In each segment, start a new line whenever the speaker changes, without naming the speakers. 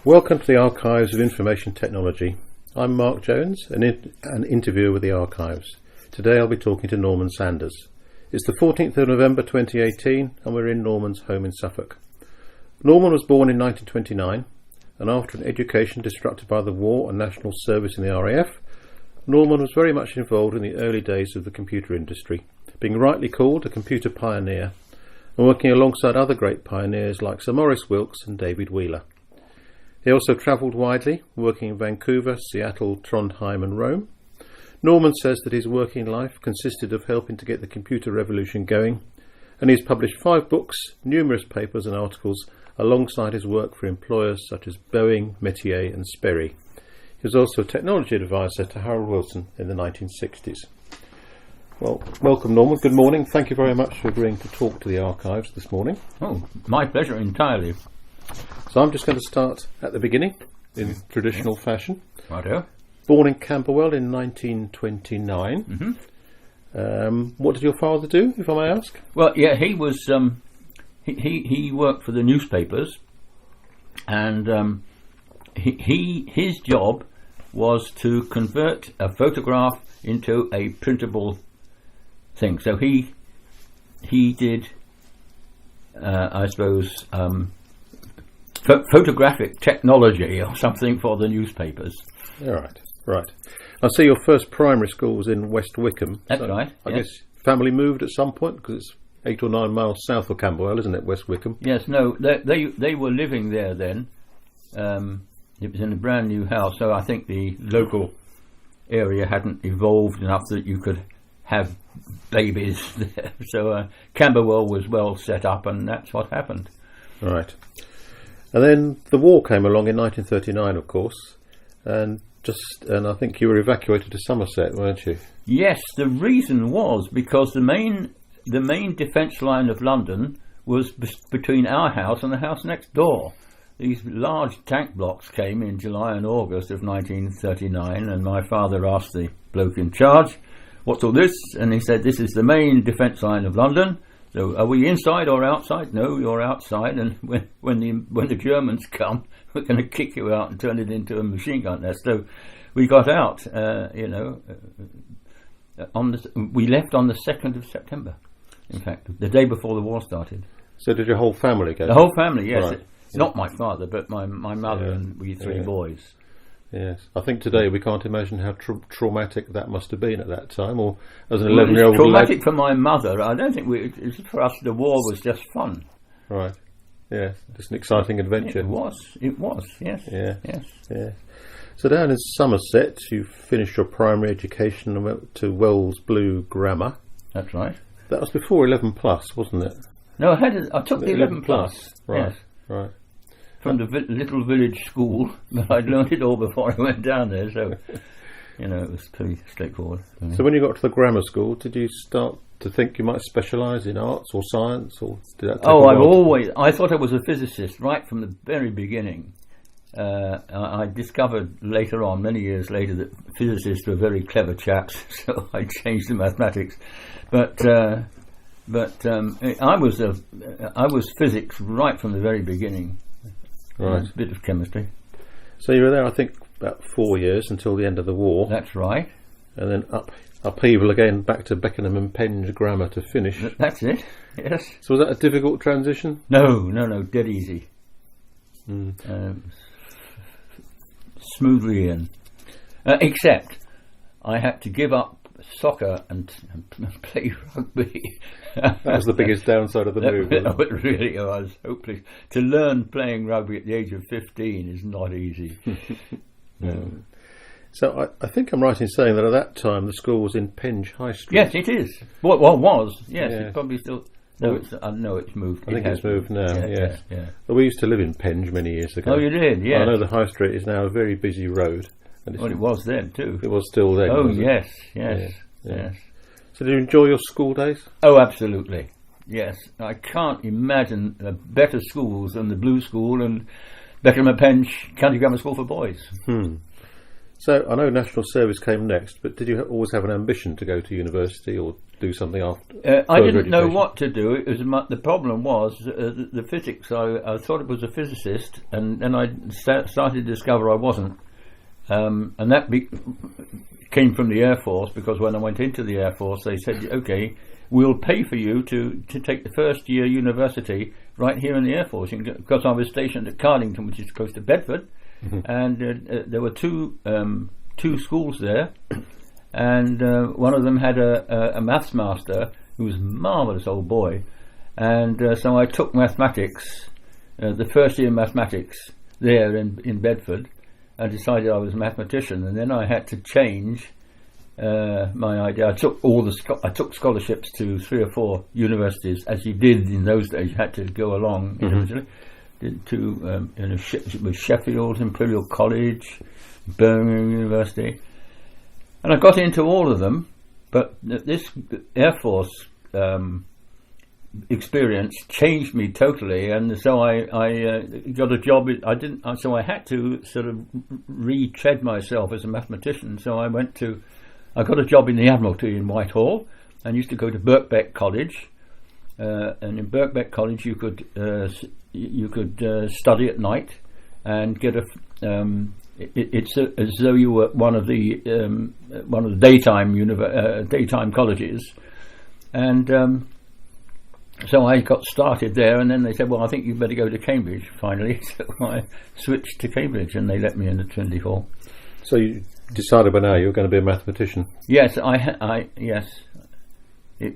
Welcome to the Archives of Information Technology. I'm Mark Jones, an interviewer with the Archives. Today I'll be talking to Norman Sanders. It's the 14th of November 2018 and we're in Norman's home in Suffolk. Norman was born in 1929 and after an education disrupted by the war and national service in the RAF, Norman was very much involved in the early days of the computer industry, being rightly called a computer pioneer and working alongside other great pioneers like Sir Maurice Wilks and David Wheeler. He also travelled widely, working in Vancouver, Seattle, Trondheim and Rome. Norman says that his working life consisted of helping to get the computer revolution going, and he's published 5 books, numerous papers and articles alongside his work for employers such as Boeing, Metier and Sperry. He was also a technology advisor to Harold Wilson in the 1960s. Well, welcome Norman, good morning. Thank you very much for agreeing to talk to the Archives this morning.
Oh, my pleasure entirely.
So I'm just going to start at the beginning in traditional fashion.
Righto.
Born in Camberwell in 1929. What did your father do, if I may ask?
Well, yeah, he was. He worked for the newspapers, and his job was to convert a photograph into a printable thing. So he did, I suppose. Photographic technology or something for the newspapers.
Right. I see your first primary school was in West Wickham.
That's right.
I guess family moved at some point because it's 8 or 9 miles south of Camberwell, isn't it, West Wickham?
Yes, no, they were living there then. It was in a brand new house, so I think the local area hadn't evolved enough that you could have babies there. So Camberwell was well set up, and that's what happened.
Right. And then the war came along in 1939, of course, and I think you were evacuated to Somerset, weren't you?
Yes, the reason was because the main defence line of London was between our house and the house next door. These large tank blocks came in July and August of 1939, and my father asked the bloke in charge, "What's all this?" And he said, "This is the main defence line of London. So are we inside or outside?" "No, you're outside, and when the Germans come, we're going to kick you out and turn it into a machine gun nest." So we got out, we left on the 2nd of September, in fact, the day before the war started.
So did your whole family go?
The whole family, yes.
Right.
Not my father, but my mother and we 3 boys.
Yes, I think today we can't imagine how traumatic that must have been at that time, or as an 11-year-old
traumatic for my mother. I don't think for us the war was just fun.
Right. Yeah, just an exciting adventure.
It was. Yes.
Yeah. So down in Somerset, you finished your primary education and went to Wells Blue Grammar.
That's right.
That was before 11 plus, wasn't it?
No, I took the 11 plus.
Right.
Yes.
Right.
From the little village school, but I'd learned it all before I went down there, so it was pretty straightforward.
So when you got to the grammar school, did you start to think you might specialise in arts or science, or did that take a while?
I thought I was a physicist right from the very beginning. I discovered later on, many years later, that physicists were very clever chaps, so I changed to mathematics. But I was physics right from the very beginning.
Right.
A bit of chemistry.
So you were there, I think, about 4 years until the end of the war.
That's right.
And then upheaval again, back to Beckenham and Penge Grammar to finish.
That's it, yes.
So was that a difficult transition?
No, dead easy. Smoothly in. Except I had to give up soccer and play rugby.
That was the biggest downside of the move.
It really was. Hopeless. To learn playing rugby at the age of 15 is not easy.
So I think I'm right in saying that at that time the school was in Penge High Street.
Yes, it is. Well, was. Yes, it's probably still. No, it's moved.
I think it's moved now. Yes.
Yeah.
Well, we used to live in Penge many years ago.
Oh, you did? Yeah.
I know the High Street is now a very busy road.
Well, it was then too.
It was still then.
Oh,
yes.
Yes.
So did you enjoy your school days?
Oh, absolutely. Yes. I can't imagine better schools than the Blue School and Beckenham and Penge County Grammar School for Boys.
So I know national service came next, but did you always have an ambition to go to university or do something after?
I didn't know
education?
what to do. It was the problem was the physics. I thought it was a physicist, and then I started to discover I wasn't. And that came from the Air Force, because when I went into the Air Force, they said, "Okay, we'll pay for you to take the first year university right here in the Air Force," because I was stationed at Cardington, which is close to Bedford. And there were two schools there, and one of them had a maths master who was a marvellous old boy, and so I took mathematics, the first year mathematics there in Bedford, and decided I was a mathematician. And then I had to change my idea. I took scholarships to 3 or 4 universities, as you did in those days. You had to go along individually. Did with Sheffield, Imperial College, Birmingham University, and I got into all of them. But this Air Force experience changed me totally, and so I got a job. So I had to sort of retread myself as a mathematician. So I got a job in the Admiralty in Whitehall, and used to go to Birkbeck College. And in Birkbeck College, you could study at night and get it's as though you were one of the daytime colleges, and so I got started there. And then they said, "Well, I think you better go to Cambridge." Finally, so I switched to Cambridge, and they let me in at Trinity Hall.
So you decided by now you were going to be a mathematician.
Yes, yes.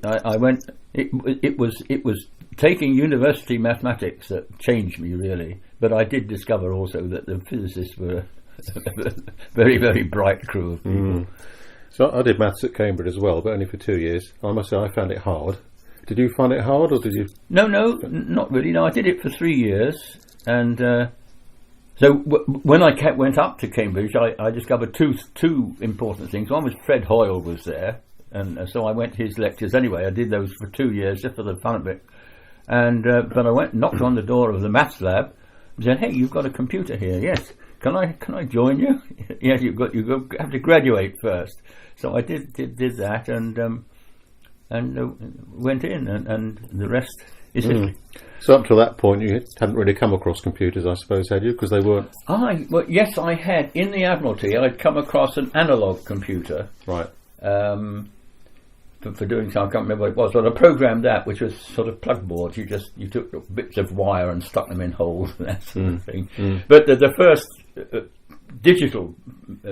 I went. It was taking university mathematics that changed me, really. But I did discover also that the physicists were a very, very bright crew of people.
So I did maths at Cambridge as well, but only for 2 years. I must say I found it hard. Did you find it hard, or did you?
No, not really. No, I did it for 3 years, and so when I went up to Cambridge, I discovered two important things. One was Fred Hoyle was there. And so I went to his lectures anyway. I did those for 2 years just for the fun of it. And but I went and knocked on the door of the maths lab and said, "Hey, you've got a computer here? Yes. Can I join you?" "Yes, you have to graduate first." So I did that, and went in, and the rest is history.
So up to that point, you hadn't really come across computers, I suppose, had you? Because they weren't.
Well, yes, I had. In the Admiralty, I'd come across an analog computer.
Right.
For doing so, I can't remember what it was, but I programmed that, which was sort of plug boards. You took bits of wire and stuck them in holes and that sort of thing. But the first digital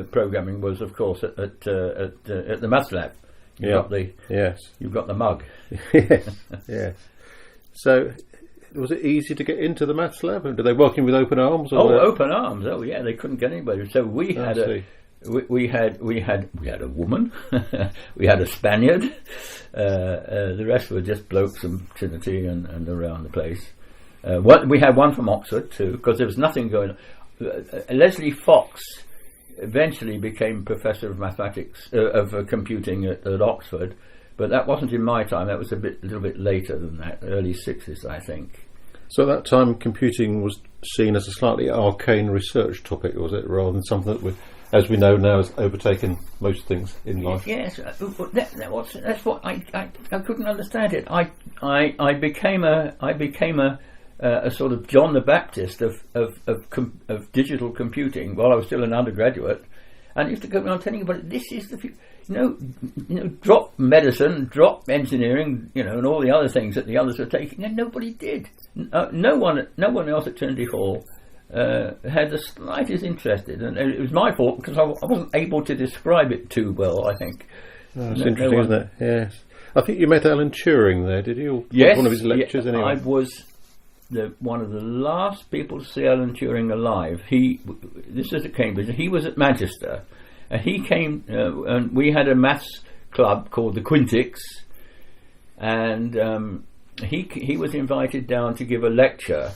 programming was, of course, at the maths lab. You've got the mug.
Yes. So, was it easy to get into the maths lab? Did they welcome you with open arms?
Open arms! Oh, yeah, they couldn't get anybody. So we had We had a woman, we had a Spaniard, the rest were just blokes from Trinity and around the place. We had one from Oxford too, because there was nothing going on. Leslie Fox eventually became Professor of Mathematics, of Computing at Oxford, but that wasn't in my time. That was a little bit later than that, early 60s, I think.
So at that time, computing was seen as a slightly arcane research topic, was it, rather than something that as we know now, has overtaken most things in life.
Yes, that's what I couldn't understand it. I became a sort of John the Baptist of digital computing while I was still an undergraduate, and I used to go around telling everybody, this is the future. Drop medicine, drop engineering, and all the other things that the others were taking, and nobody did. No one else at Trinity Hall had the slightest interest in it, and it was my fault because I wasn't able to describe it too well, I think.
It's interesting, isn't it? Yes. I think you met Alan Turing there, did you?
Yes.
One of his lectures, anyway.
I was one of the last people to see Alan Turing alive. This is at Cambridge, and he was at Manchester, and he came, and we had a maths club called the Quintix, and he was invited down to give a lecture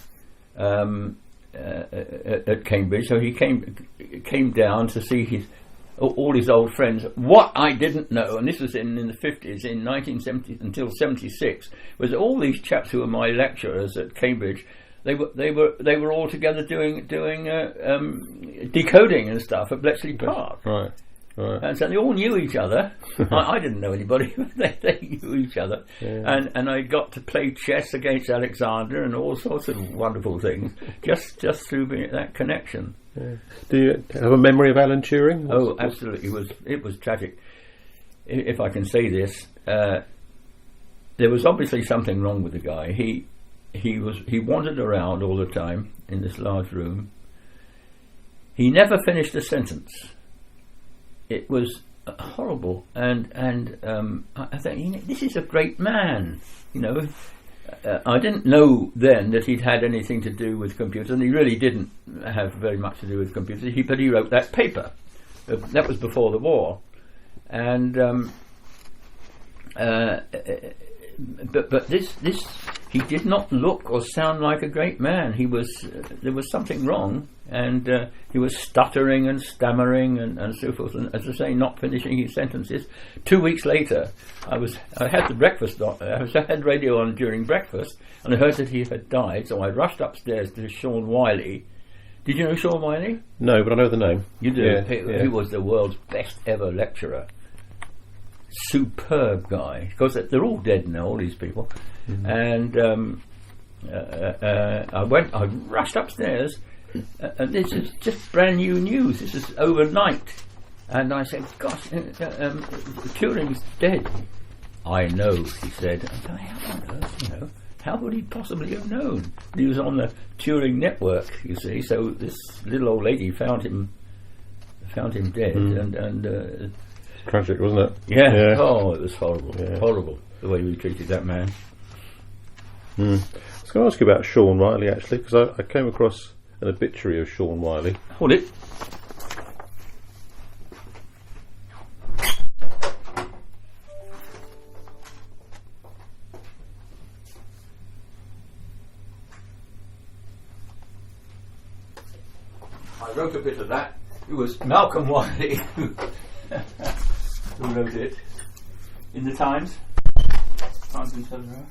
at Cambridge, so he came down to see all his old friends. What I didn't know, and this was in the 50s, in 1970 until 76, was all these chaps who were my lecturers at Cambridge, they were all together doing decoding and stuff at Bletchley Park.
Right.
And so they all knew each other. I didn't know anybody, but they knew each other.
Yeah.
And I got to play chess against Alexander and all sorts of wonderful things just through that connection.
Yeah. Do you have a memory of Alan Turing?
Oh, absolutely. It was tragic. If I can say this, there was obviously something wrong with the guy. He wandered around all the time in this large room. He never finished a sentence. It was horrible, and I think this is a great man. I didn't know then that he'd had anything to do with computers, and he really didn't have very much to do with computers. But he wrote that paper. That was before the war, and but this he did not look or sound like a great man. There was something wrong, and he was stuttering and stammering and so forth, and as I say, not finishing his sentences. 2 weeks later, I had the breakfast on. I had radio on during breakfast, and I heard that he had died. So I rushed upstairs to Sean Wiley. Did you know Sean Wiley?
No, but I know the name.
You do.
Yeah,
He was the world's best ever lecturer. Superb guy, because they're all dead now, all these people. And I rushed upstairs, and this is just brand new news. This is overnight, and I said, "Gosh, Turing's dead." I know, he said. I thought, how on earth, how would he possibly have known? He was on the Turing network, you see. So this little old lady found him dead, and.
Tragic, wasn't it?
Yeah. Oh, it was horrible.
Yeah.
Horrible, the way we treated that man.
I was going to ask you about Sean Wiley, actually, because I came across an obituary of Sean Wiley.
Hold it. I wrote a bit of that. It was Malcolm Wiley who wrote it in the Times and Telegraph.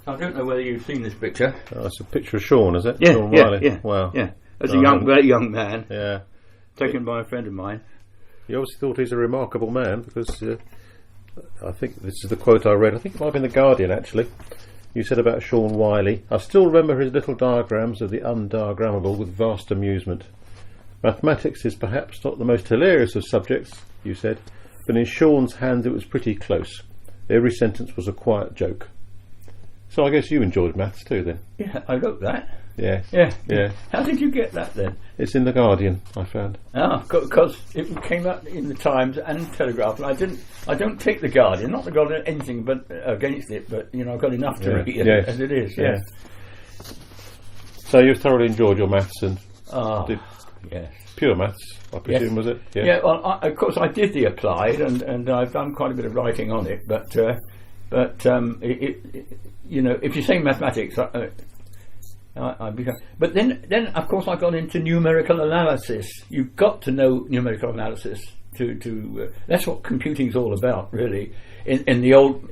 I don't know whether you've seen this picture.
Oh, it's a picture of Sean, is it?
Yeah,
Sean
yeah,
Wiley.
yeah.
Wow.
Yeah, as a very young man,
Yeah.
taken by a friend of mine.
You obviously thought he's a remarkable man, because I think this is the quote I read. I think it might have been The Guardian, actually. You said about Sean Wiley, "I still remember his little diagrams of the undiagrammable with vast amusement. Mathematics is perhaps not the most hilarious of subjects," you said, "but in Sean's hands it was pretty close. Every sentence was a quiet joke." So I guess you enjoyed maths too, then?
Yeah, I wrote that.
Yeah.
Yeah.
Yeah.
How did you get that then?
It's in The Guardian, I found.
Because it came out in the Times and Telegraph, and I don't take the Guardian, not the Guardian anything but against it, but I've got enough to read
Yes.
as it is.
Yeah.
Yeah.
So you thoroughly enjoyed your maths and did
Yes.
pure maths, I presume, was it?
Yeah. Well, of course, I did the applied, and I've done quite a bit of writing on it. But if you say mathematics, I become. But then of course I got into numerical analysis. You've got to know numerical analysis to that's what computing's all about, really. In the old,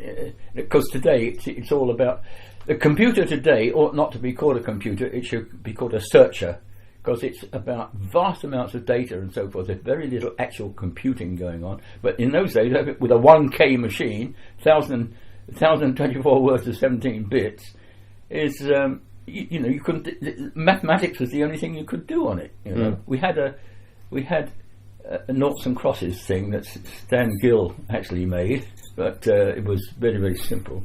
because today it's all about the computer. Today ought not to be called a computer; it should be called a searcher, because it's about vast amounts of data and so forth. There's very little actual computing going on. But in those days, with a 1K machine, 1024 words to 17 bits, is you couldn't. Mathematics was the only thing you could do on it. We had a noughts and crosses thing that Stan Gill actually made, but it was very, very simple.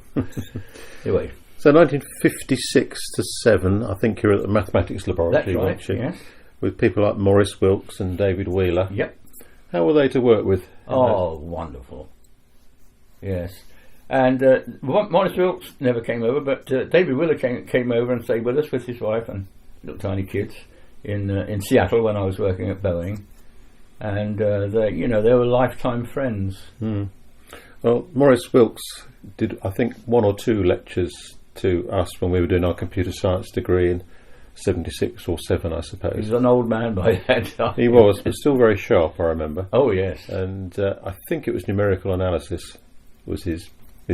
Anyway.
So 1956 to 7, I think you're at the mathematics laboratory,
That's right,
weren't you?
yes.
With people like Maurice Wilkes and David Wheeler.
Yep.
How were they to work with?
Oh, wonderful. Yes. And Maurice Wilkes never came over, but David Wheeler came over and stayed with us with his wife and little tiny kids in Seattle when I was working at Boeing. And they were lifetime friends.
Well, Maurice Wilkes did, I think, 1 or 2 lectures to us when we were doing our computer science degree in 76 or 7, I suppose.
He was an old man by that time.
He was, but still very sharp, I remember.
Oh, yes.
And I think it was numerical analysis was his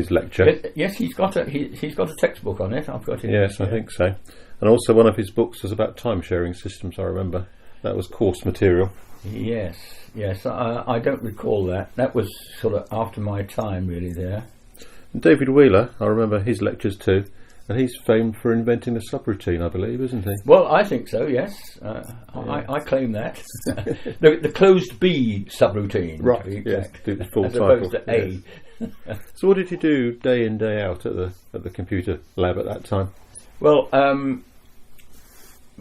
lecture.
Yes, he's got a textbook on it. I've got it.
Yes, I think so. And also one of his books was about time-sharing systems, I remember. That was course material.
Yes. I don't recall that. That was sort of after my time, really, there.
And David Wheeler, I remember his lectures too. And he's famed for inventing the subroutine, I believe, isn't he?
Well, I think so, yes. I claim that. the closed B subroutine,
Right,
to be
yes,
exact,
do the full
as
cycle.
opposed to A.
So what did you do day in, day out at the computer lab at that time?
Well,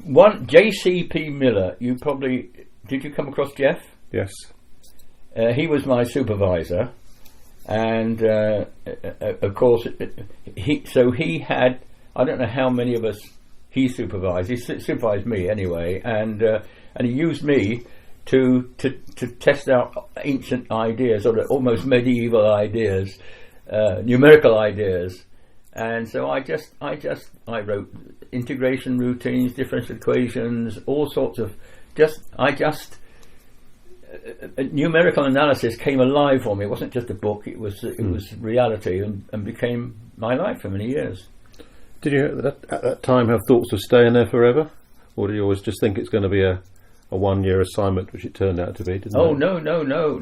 one J.C.P. Miller, did you come across Jeff?
Yes.
He was my supervisor, and of course, he had, I don't know how many of us he supervised. He supervised me anyway, and he used me to test out ancient ideas, or almost medieval ideas, numerical ideas. And so I wrote integration routines, differential equations, all sorts of numerical analysis came alive for me. It wasn't just a book; it was reality, and became my life for many years.
Did you at that time have thoughts of staying there forever, or did you always just think it's going to be a 1-year assignment, which it turned out to be? Didn't it?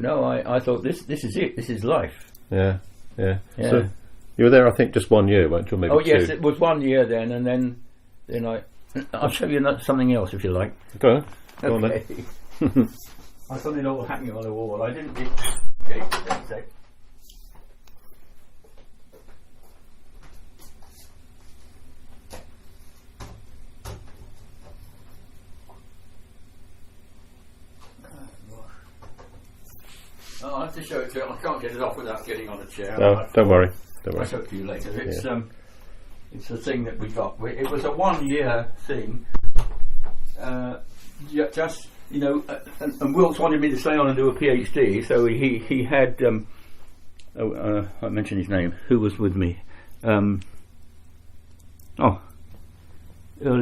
No. I thought this is it. This is life.
Yeah. So you were there, I think, just 1 year, weren't you? Maybe
Oh
2.
yes, it was 1 year then, and then I'll show you something else if you like.
Go on
Okay.
then.
I thought it all hanging on the wall. I didn't get a sec. I'll have to show it to you. I can't get it off without getting on a chair.
No, don't worry.
I'll show it to you later. It's a thing that we got. It was a 1 year thing. Just and Wilkes wanted me to stay on and do a PhD, so he had. I mentioned his name. Who was with me? Early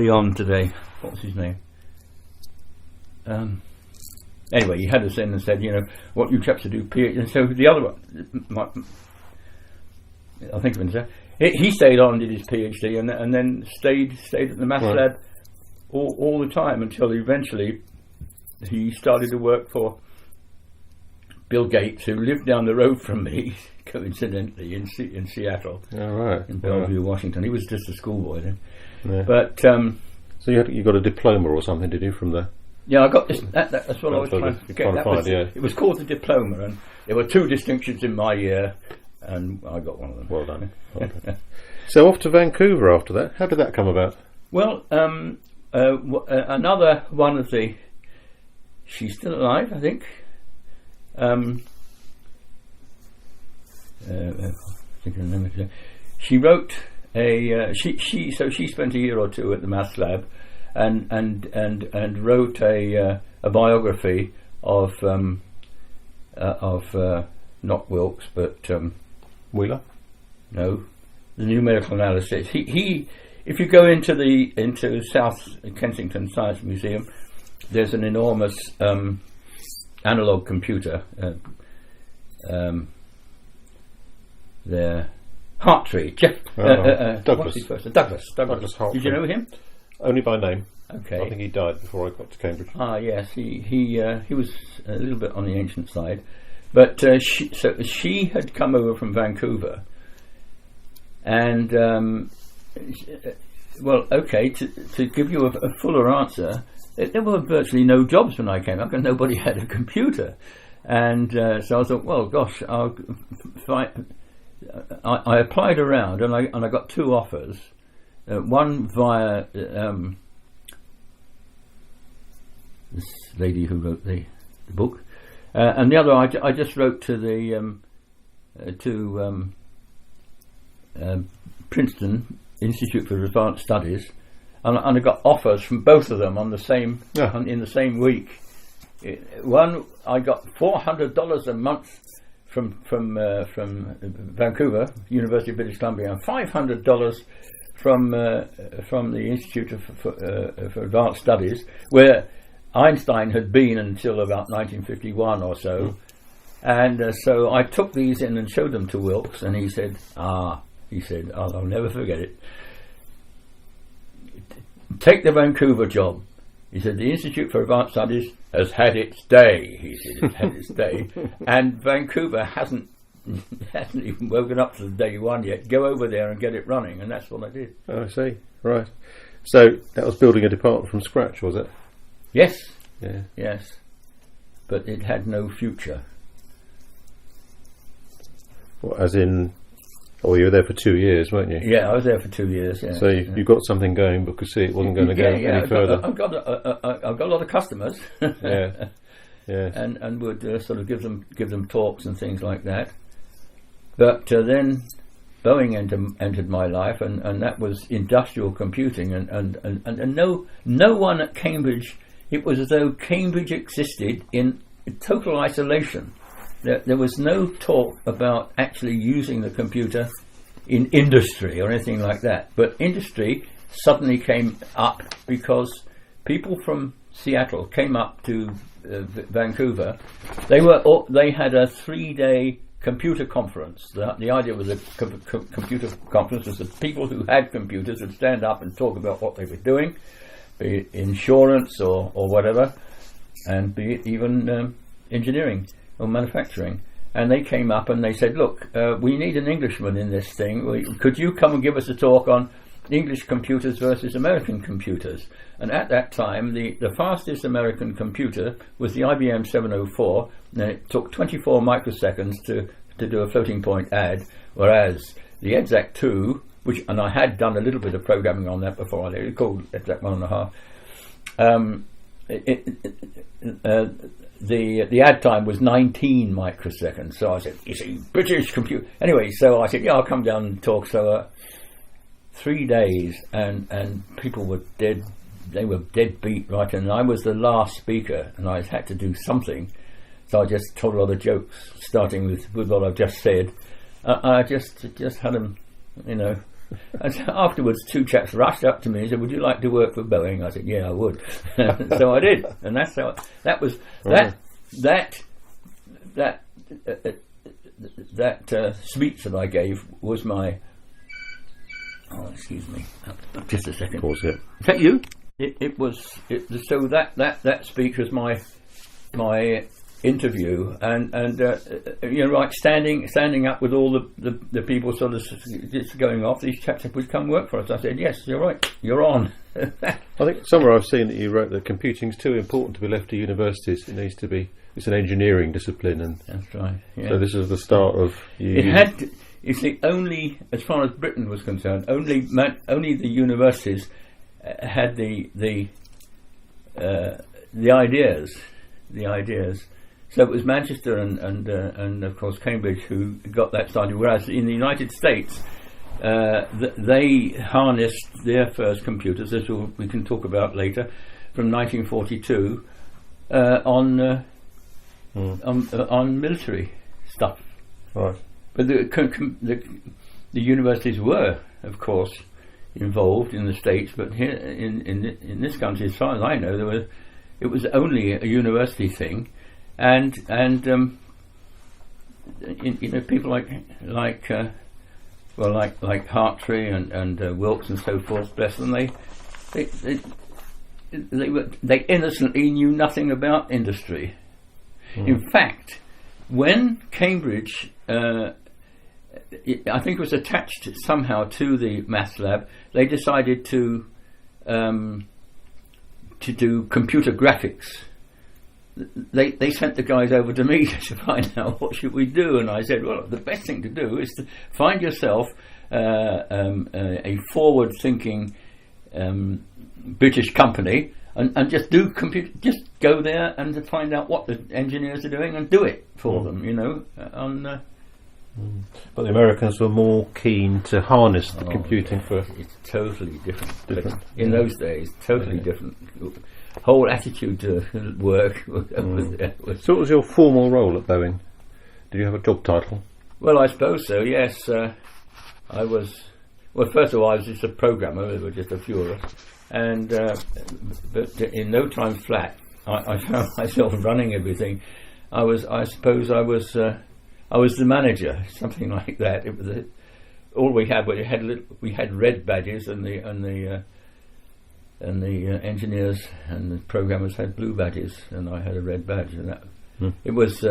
on today. What was his name? Anyway, he had us in and said, what you chaps to do PhD. And so the other one, I'll think of him. He stayed on and did his PhD, and then stayed at the maths lab all the time until eventually he started to work for Bill Gates, who lived down the road from me, coincidentally, in Seattle, in Bellevue, Washington. He was just a schoolboy then.
Yeah.
But
so you got a diploma or something, did you, from there?
Yeah, I got this. That's what I was trying to get. It was called the diploma, and there were 2 distinctions in my year, and I got one of them.
Well done. So off to Vancouver after that. How did that come about?
Well, another one of the. She's still alive, I think. She wrote she spent a year or 2 at the maths lab, and wrote a biography of not Wilkes but
Wheeler.
No, the numerical analysis. He if you go into South Kensington Science Museum, there's an enormous analog computer there. Hartree, Jeff
Douglas.
Douglas Hartree. Did you know him?
Only by name.
Okay.
I think he died before I got to Cambridge.
Ah, yes. He was a little bit on the ancient side, but she had come over from Vancouver, and to give you a fuller answer, there were virtually no jobs when I came up, and nobody had a computer, and so I thought, well, gosh, I applied around, and I got 2 offers. One via this lady who wrote the book, and the other I just wrote to the Princeton Institute for Advanced Studies, and I got offers from both of them in the same week. One I got $400 a month from Vancouver, University of British Columbia, and $500 from the Institute for Advanced Studies, where Einstein had been until about 1951 or so. And so I took these in and showed them to Wilkes, and he said, I'll never forget it. take the Vancouver job. He said, the Institute for Advanced Studies has had its day. He said, it's had its day. And Vancouver hasn't even woken up to the day one yet. Go over there and get it running. And that's what I did.
Oh, I see. Right. So that was building a department from scratch, was it?
Yes.
Yeah.
Yes. But it had no future.
Well, as in, you were there for 2 years, weren't you?
Yeah, I was there for 2 years. Yeah.
So you got something going, but could see it wasn't going to go any further.
I've got a lot of customers.
Yeah. Yeah.
And would sort of give them talks and things like that. But then Boeing entered my life, and that was industrial computing, and no one at Cambridge. It was as though Cambridge existed in total isolation. There was no talk about actually using the computer in industry or anything like that. But industry suddenly came up because people from Seattle came up to Vancouver. They had a 3-day computer conference. The idea was a computer conference was that people who had computers would stand up and talk about what they were doing, be it insurance or whatever, and be it even engineering or manufacturing. And they came up and they said, look, we need an Englishman in this thing. Could you come and give us a talk on English computers versus American computers? And at that time, the fastest American computer was the IBM 704, and it took 24 microseconds to do a floating point add, whereas the EDSAC 2, and I had done a little bit of programming on that before, it was called EDSAC 1.5, the add time was 19 microseconds. So I said, you see, British computer. Anyway, so I said, yeah, I'll come down and talk. So 3 days, and people were dead. They were dead beat, right? And I was the last speaker, and I had to do something. So I just told a lot of jokes, starting with what I've just said. I just had them, you know. And so afterwards, 2 chaps rushed up to me and said, "Would you like to work for Boeing?" I said, "Yeah, I would." So I did, and that's how. That was that speech that I gave was my. Oh, excuse me. Just a second.
Pause it.
Is that you? It was. So that speech was my interview, and you know, like standing up with all the people sort of just going off. These chaps would come work for us. I said, yes, you're right, you're on.
I think somewhere I've seen that you wrote that computing's too important to be left to universities. It needs to be. It's an engineering discipline, and
that's right. Yeah.
So this is the start of you.
It had to, you see, only as far as Britain was concerned, only the universities had the ideas. So it was Manchester and of course Cambridge who got that started. Whereas in the United States, they harnessed their first computers, as we can talk about later, from 1942 on military stuff.
Right.
But the universities were, of course, involved in the States. But here in this country, as far as I know, it was only a university thing. And you know, people like Hartree and Wilkes and so forth, bless them, they innocently knew nothing about industry. In fact, when Cambridge, I think it was attached somehow to the maths lab, they decided to do computer graphics. They sent the guys over to me to find out what should we do, and I said, well, the best thing to do is to find yourself a forward-thinking British company and just do just go there and to find out what the engineers are doing and do it for them, you know.
But the Americans were more keen to harness the computing for.
It's totally different. In those days, totally different. Whole attitude to work.
So what was your formal role at Boeing? Did you have a job title?
Well, I suppose so, yes. I was, well, first of all, I was just a programmer. There were just a few of us. And but in no time flat, I found myself running everything. I suppose I was the manager, something like that. It was all we had. We had red badges, and and the engineers and the programmers had blue badges, and I had a red badge. And that it was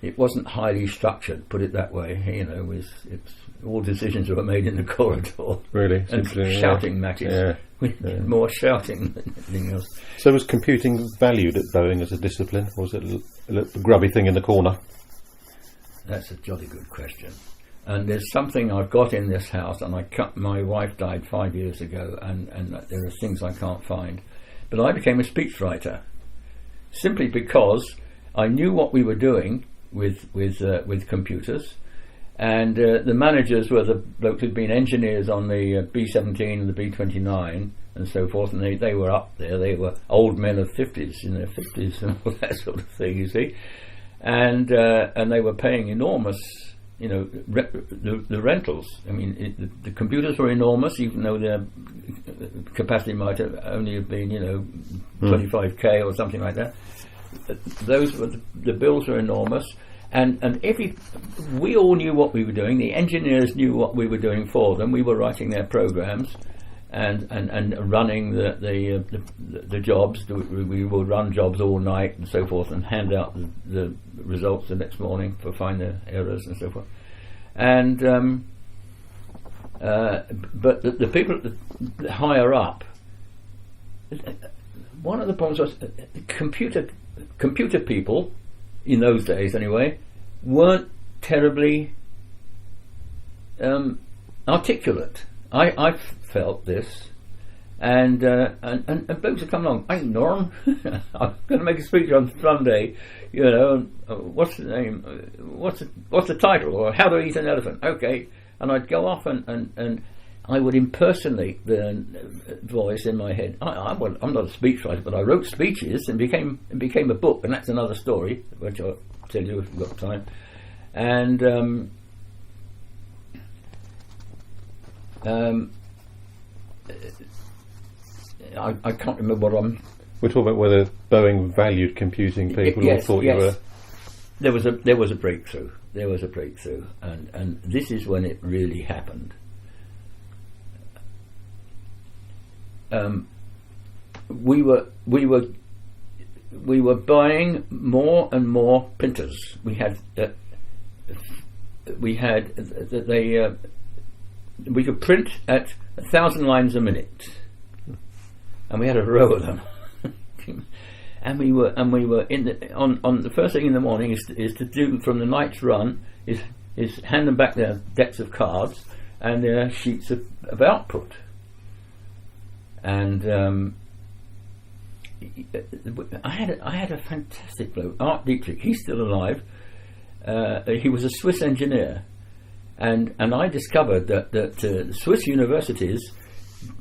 it wasn't highly structured, put it that way. You know, it's all decisions were made in the corridor.
Really,
and shouting matches.
Yeah.
We did more shouting than anything else.
So was computing valued at Boeing as a discipline, or was it a little grubby thing in the corner?
That's a jolly good question. And there's something I've got in this house, and my wife died 5 years ago, and there are things I can't find. But I became a speechwriter simply because I knew what we were doing with computers, and the managers were the blokes who'd been engineers on the B-17 and the B-29 and so forth, and they were up there. They were old men of 50s, in their 50s and all that sort of thing, you see. And they were paying enormous, you know, the rentals. I mean, the computers were enormous, even though their capacity might have only have been, you know, 25k or something like that. Those were the bills were enormous, and we all knew what we were doing. The engineers knew what we were doing for them. We were writing their programs and running the jobs. We would run jobs all night and so forth, and hand out the results the next morning for find the errors and so forth. And but the people the higher up, one of the problems was computer people in those days anyway weren't terribly articulate. I felt this, and blokes have come along. Hey, Norm, I'm going to make a speech on Sunday. You know, what's the name? What's the title? Or how to eat an elephant? Okay, and I'd go off and I would impersonate the voice in my head. I'm not a speechwriter, but I wrote speeches and became a book, and that's another story, which I'll tell you if we've got time. And I can't remember what I'm.
We're talking about whether Boeing valued computing people, or thought you were.
There was a breakthrough. There was a breakthrough, and this is when it really happened. We were buying more and more printers. We could print at 1,000 lines a minute, and we had a row of them. and we were in on the first thing in the morning is to do from the night's run is hand them back their decks of cards and their sheets of output. And I had a fantastic bloke, Art Dietrich. He's still alive. He was a Swiss engineer, and I discovered that Swiss universities,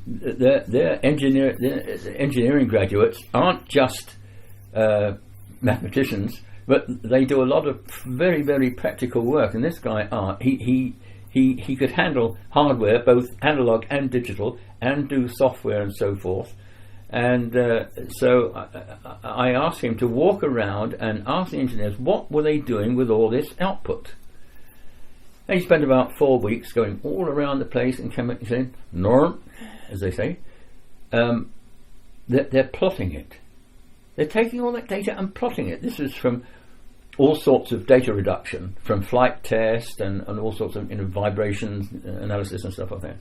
their engineering graduates aren't just mathematicians, but they do a lot of very, very practical work. And this guy Art, he could handle hardware, both analog and digital, and do software and so forth. And so I asked him to walk around and ask the engineers what were they doing with all this output. And he spent about 4 weeks going all around the place and came back and said, Norm, as they say, they're plotting it. They're taking all that data and plotting it. This is from all sorts of data reduction, from flight test and all sorts of vibrations analysis and stuff like that.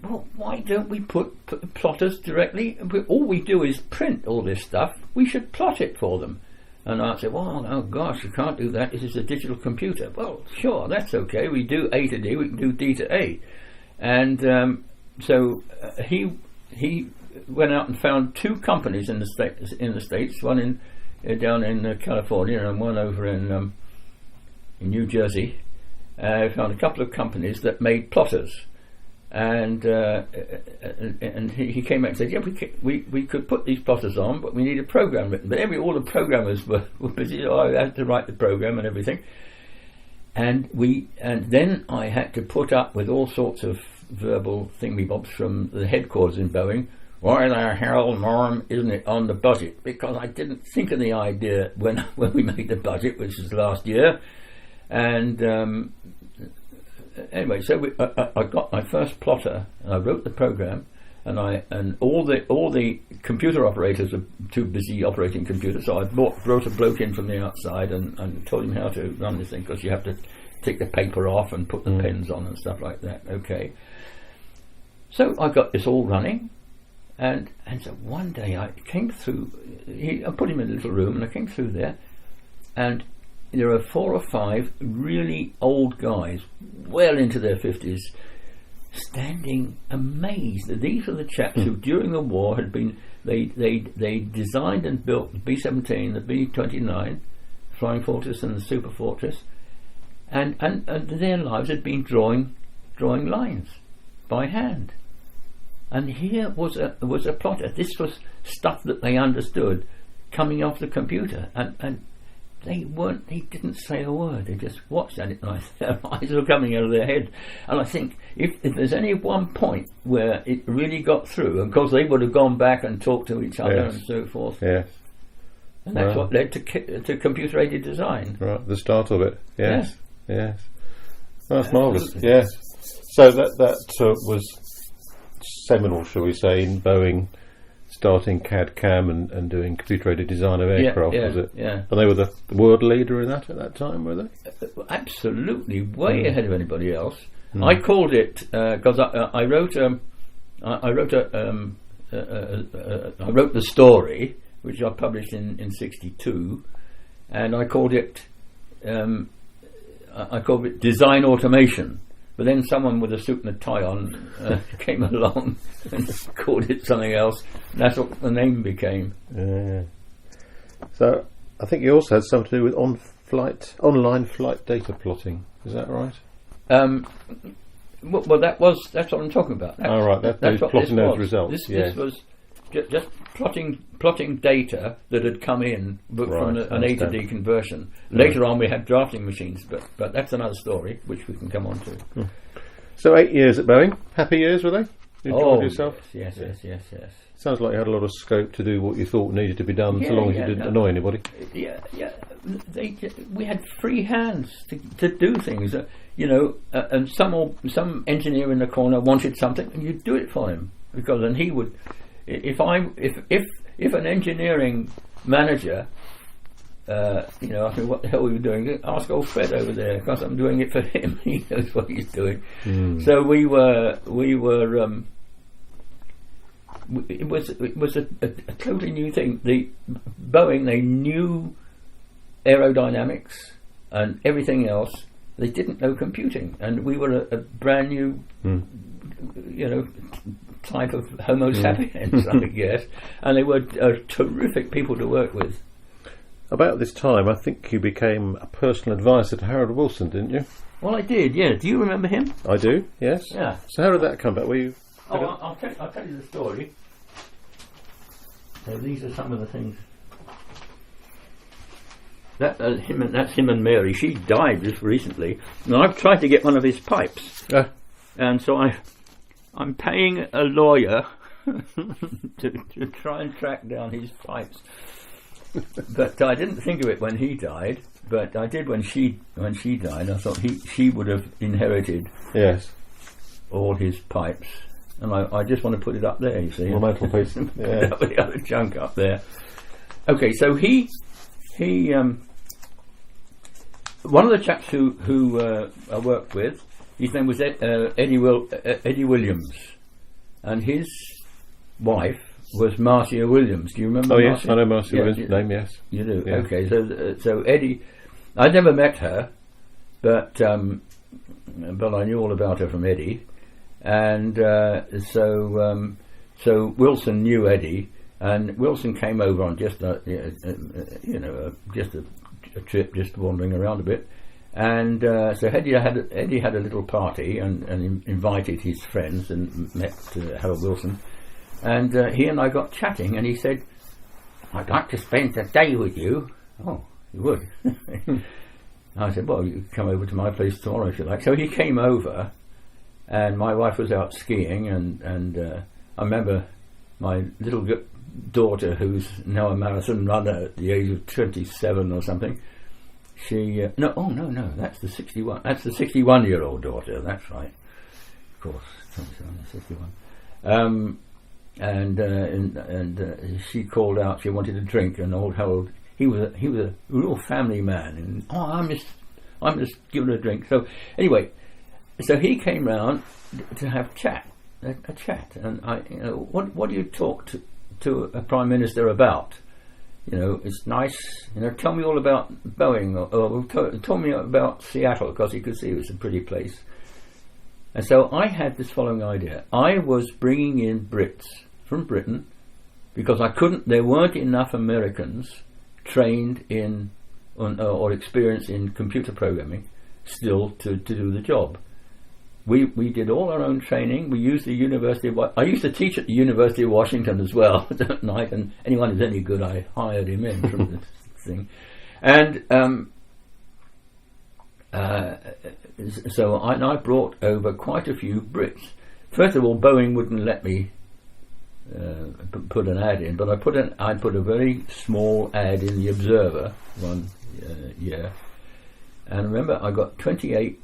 Well, why don't we put plotters directly? All we do is print all this stuff. We should plot it for them. And I said, well, oh gosh, you can't do that. This is a digital computer. Well, sure, that's okay. We do A to D, we can do D to A. And so he went out and found 2 companies in the States, one down in California and one over in New Jersey. Found a couple of companies that made plotters. And he came back and said, yeah, we could put these plotters on, but we need a program written. But all the programmers were busy, so I had to write the program and everything. And then I had to put up with all sorts of verbal thingamybobs from the headquarters in Boeing. Why the hell, Norm, isn't it on the budget? Because I didn't think of the idea when we made the budget, which was last year. And anyway, so I got my first plotter, and I wrote the program, and all the computer operators are too busy operating computers. So I brought a bloke in from the outside and told him how to run this thing, because you have to take the paper off and put the pens on and stuff like that. Okay. So I got this all running, and so one day I came through. I put him in a little room, and I came through there, and there are 4 or 5 really old guys, well into their 50s, standing amazed. These are the chaps who, during the war, had been they designed and built the B-17, the B-29, Flying Fortress, and the Super Fortress, and their lives had been drawing lines by hand. And here was a plotter. This was stuff that they understood coming off the computer, and they didn't say a word. They just watched at it, and their eyes were coming out of their head. And I think if there's any one point where it really got through, and of course they would have gone back and talked to each other and so forth.
Yes.
And that's what led to computer-aided design.
Right, the start of it. Yes. Yes. Well, that's marvellous.
Absolutely.
Yes. So that was seminal, shall we say, in Boeing starting CAD/CAM and doing computer-aided design of aircraft, was it?
Yeah.
And they were the world leader in that at that time, were they?
Absolutely, way ahead of anybody else. I called it because I wrote the story, which I published in '62, and I called it design automation. But then someone with a suit and a tie on came along and called it something else. And that's what the name became.
So I think you also had something to do with online flight data plotting. Is that right?
Well, that's what I'm talking about.
That's what plotting those results.
This was just plotting data that had come in from an A to D conversion. Later on, we had drafting machines, but that's another story which we can come on to.
So 8 years at Boeing. Happy years, were they? You enjoyed yourself?
Yes.
Sounds like you had a lot of scope to do what you thought needed to be done, so long as you didn't annoy anybody.
Yeah. We had free hands to do things. And some engineer in the corner wanted something, and you'd do it for him, because then he would. If an engineering manager, I think, what the hell are you doing? Ask old Fred over there, because I'm doing it for him. He knows what he's doing. So we were. It was a totally new thing. The Boeing, they knew aerodynamics and everything else. They didn't know computing, and we were a brand new, type of Homo sapiens, I guess, and they were terrific people to work with.
About this time, I think you became a personal advisor to Harold Wilson, didn't you?
Well, I did, yeah. Do you remember him?
I do, yes.
Yeah.
So how did that come back? Were you?
I'll tell you the story. So these are some of the things. That's him and Mary. She died just recently, and I've tried to get one of his pipes, and so I'm paying a lawyer to try and track down his pipes. But I didn't think of it when he died, but I did when she died. I thought she would have inherited all his pipes, and I just want to put it up there. You see,
on the mantelpiece. Yeah.
Put the other junk up there. Okay, so he one of the chaps who I worked with, his name was Eddie Williams, and his wife was Marcia Williams. Do you remember?
Oh yes,
Marcia?
I know Marcia Williams' name. Yes,
you do.
Yeah.
Okay, so Eddie, I'd never met her, but I knew all about her from Eddie, and so Wilson knew Eddie, and Wilson came over on just a trip, just wandering around a bit. And so Eddie had a little party and invited his friends and met Harold Wilson, and he and I got chatting, and he said, "I'd like to spend a day with you." Oh, you would? I said, "Well, you can come over to my place tomorrow if you like." So he came over, and my wife was out skiing, and I remember my little daughter, who's now a marathon runner at the age of 27 or something. She no, that's the 61. That's the 61-year-old daughter. That's right, of course, 27, 61. and she called out. She wanted a drink, and old Harold, he was a real family man, and I'm just giving her a drink. So anyway, so he came round to have a chat, and what do you talk to a prime minister about? It's nice. Tell me all about Boeing, or tell me about Seattle, because he could see it was a pretty place. And so I had this following idea. I was bringing in Brits from Britain because there weren't enough Americans trained in or experienced in computer programming still to do the job. We did all our own training. We used the University of I used to teach at the University of Washington as well at night, and anyone who's any good, I hired him in from the thing. And so I brought over quite a few Brits. First of all, Boeing wouldn't let me put an ad in, but I put a very small ad in the Observer one year, and remember I got 28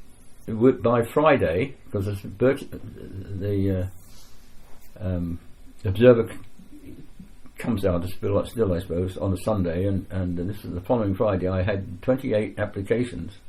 by Friday, because the Observer comes out still, I suppose, on a Sunday, and this is the following Friday. I had 28 applications.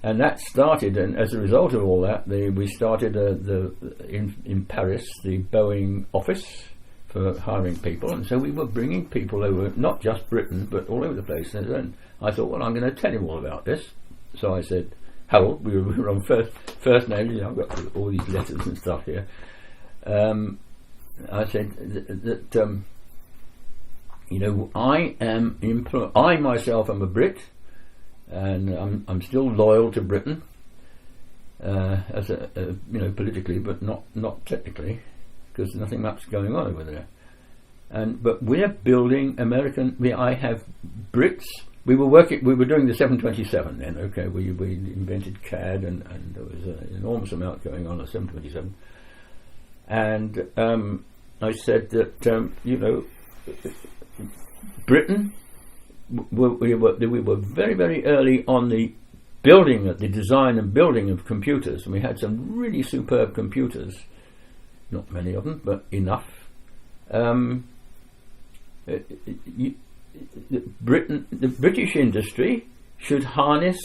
And that started, and as a result of all that, we started in Paris the Boeing office for hiring people, and so we were bringing people over, not just Britain, but all over the place. And I thought, well, I'm going to tell him all about this. So I said, Harold, we were on first names. I've got all these letters and stuff here. I said that I myself am a Brit. And I'm still loyal to Britain, as politically, but not technically, because there's nothing much going on over there. But we're building American. I have Brits. We were doing the 727 then. Okay, we invented CAD, and there was an enormous amount going on 727. And I said that Britain. We were very, very early on the design and building of computers, and we had some really superb computers. Not many of them, but enough. The British industry should harness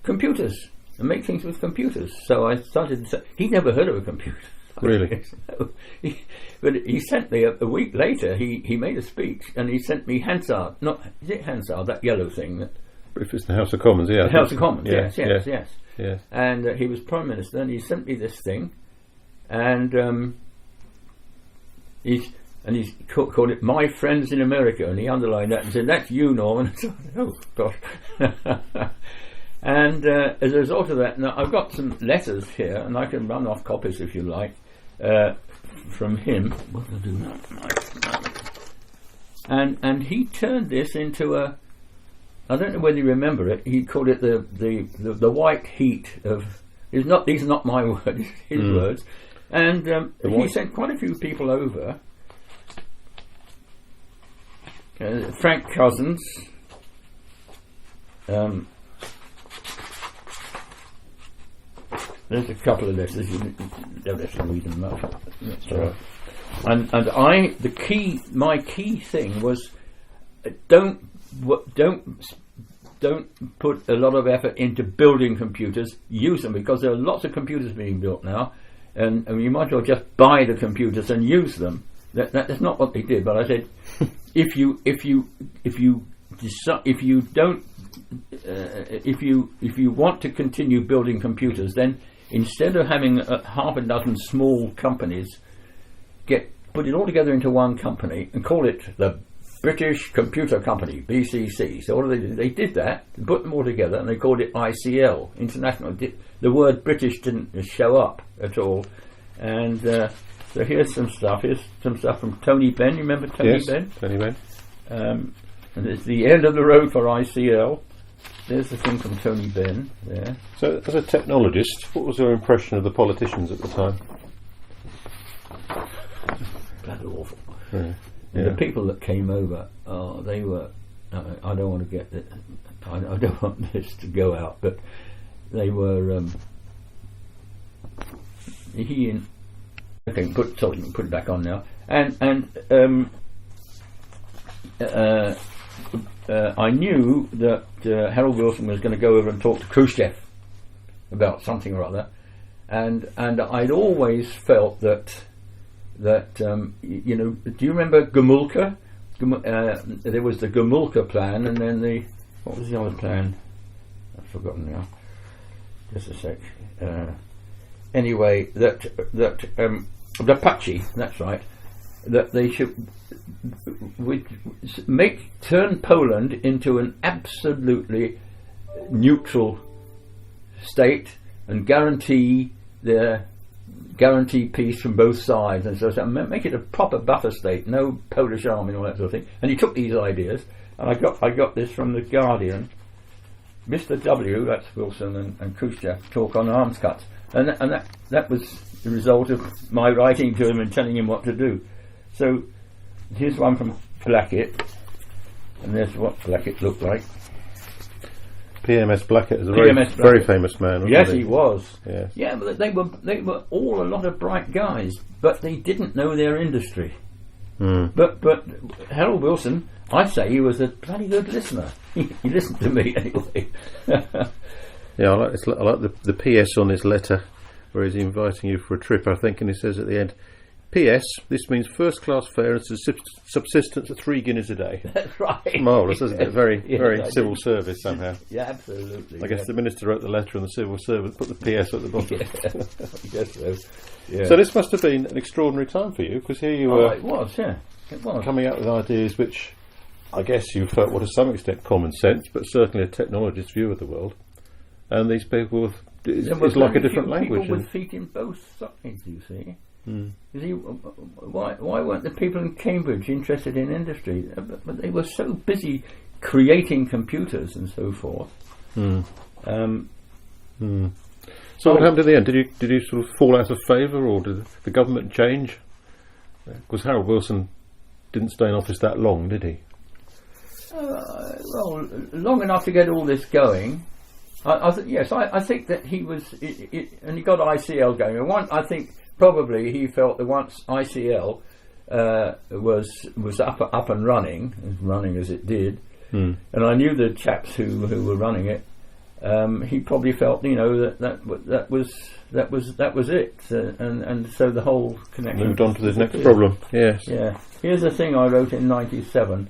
computers and make things with computers. So I started to say, he'd never heard of a computer.
Really?
But he sent me a week later. He made a speech, and he sent me Hansard. Is it Hansard, that yellow thing?
If it's the House of Commons, yeah.
The House of Commons,
yes.
And he was Prime Minister, and he sent me this thing, and he called it "My Friends in America," and he underlined that and said, "That's you, Norman." Oh gosh. And as a result of that, now I've got some letters here, and I can run off copies if you like, from him. What will I do now? And he turned this into a. I don't know whether you remember it. He called it the white heat of. These are not my words. His words. And he sent quite a few people over. Frank Cousins. There's a couple of letters. You don't have to read them much. That's right. And my key thing was, don't put a lot of effort into building computers. Use them, because there are lots of computers being built now, and you might as well just buy the computers and use them. That's not what they did. But I said, if you want to continue building computers, then instead of having half a dozen small companies, put it all together into one company and call it the British Computer Company, BCC. So what did they did that, put them all together, and they called it ICL, International. The word British didn't show up at all. And so here's some stuff. Here's some stuff from Tony Benn. You remember Tony Benn?
Tony Benn.
And it's the end of the road for ICL. There's the thing from Tony Benn there.
So, as a technologist, what was your impression of the politicians at the time?
Bloody awful.
Yeah.
And the people that came over, they were. I don't want to get it. I don't want this to go out, but they were. Okay, put it back on now. And I knew that Harold Wilson was going to go over and talk to Khrushchev about something or other, and I'd always felt that you know, do you remember Gomulka? There was the Gomulka plan, and then what was the other plan? I've forgotten now. Just a sec. Anyway, that the Apache, that's right, that they should turn Poland into an absolutely neutral state and guarantee peace from both sides, and so make it a proper buffer state, no Polish army and all that sort of thing. And he took these ideas, and I got this from the Guardian. Mr. W, that's Wilson and Khrushchev, talk on arms cuts, and that was the result of my writing to him and telling him what to do. So here's one from Blackett, and there's what Blackett looked like.
PMS Blackett is a very famous man, wasn't
yes,
he?
He was.
Yes.
Yeah, but they were all a lot of bright guys, but they didn't know their industry. But Harold Wilson, I'd say he was a bloody good listener. He listened to me anyway.
Yeah, I like the PS on his letter, where he's inviting you for a trip, I think, and he says at the end, P.S. This means first-class fare and subsistence at 3 guineas a day.
That's right.
Marvellous, isn't it? Very civil service somehow.
Yeah, absolutely.
I guess the minister wrote the letter and the civil servant put the P.S. at the bottom.
I guess so. Yeah.
So this must have been an extraordinary time for you, because here you were.
It was, yeah. It was.
Coming out with ideas which I guess you felt were to some extent common sense, but certainly a technologist's view of the world. And these people, it's like a different language.
People with feet in both sides, you see. You see, why weren't the people in Cambridge interested in industry? But they were so busy creating computers and so forth.
So what happened at the end? Did you sort of fall out of favour, or did the government change? Because Harold Wilson didn't stay in office that long, did he?
Well, long enough to get all this going. I think that he was, and he got ICL going. And I think probably he felt that once ICL was up and running as it did, and I knew the chaps who were running it. He probably felt, that was it, and so the whole connection
moved on to the next problem. Yes.
Yeah. Here's a thing I wrote in '97.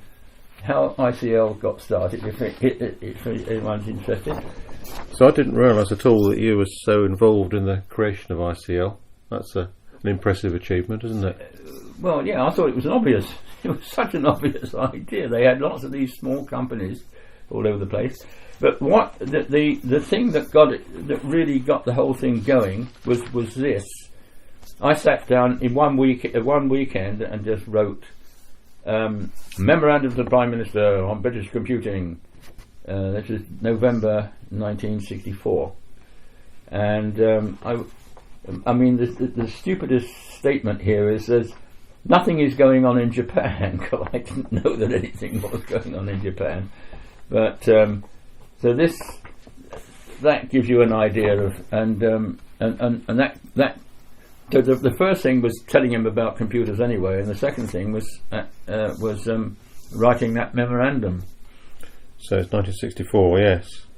How ICL got started, if anyone's interested.
So I didn't realise at all that you were so involved in the creation of ICL. That's an impressive achievement, isn't it?
Well, yeah, I thought it was it was such an obvious idea. They had lots of these small companies all over the place. But what the thing that really got the whole thing going was this. I sat down in one weekend and just wrote memorandum to the Prime Minister on British computing. This is November 1964, and I mean the stupidest statement here is there's nothing is going on in Japan, because I didn't know that anything was going on in Japan. But so that gives you an idea of and that. So the first thing was telling him about computers anyway, and the second thing was writing that memorandum.
So it's 1964.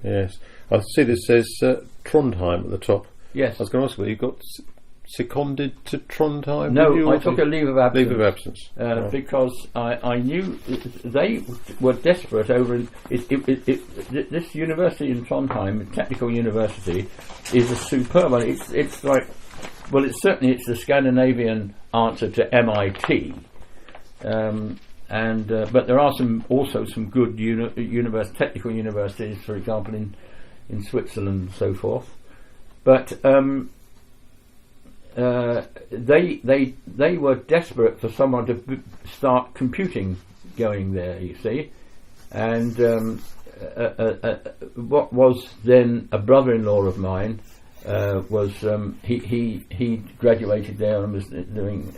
Yes. I see this says Trondheim at the top.
Yes.
I was going to ask whether you got seconded to Trondheim.
No, I took a leave of absence.
Leave of absence.
Right. Because I knew they were desperate over this university in Trondheim, Technical University, is a superb. It's like. Well, it's the Scandinavian answer to MIT, but there are also some good technical universities, for example, in Switzerland and so forth. But they were desperate for someone to start computing going there. You see, and what was then a brother-in-law of mine. Was he graduated there and was doing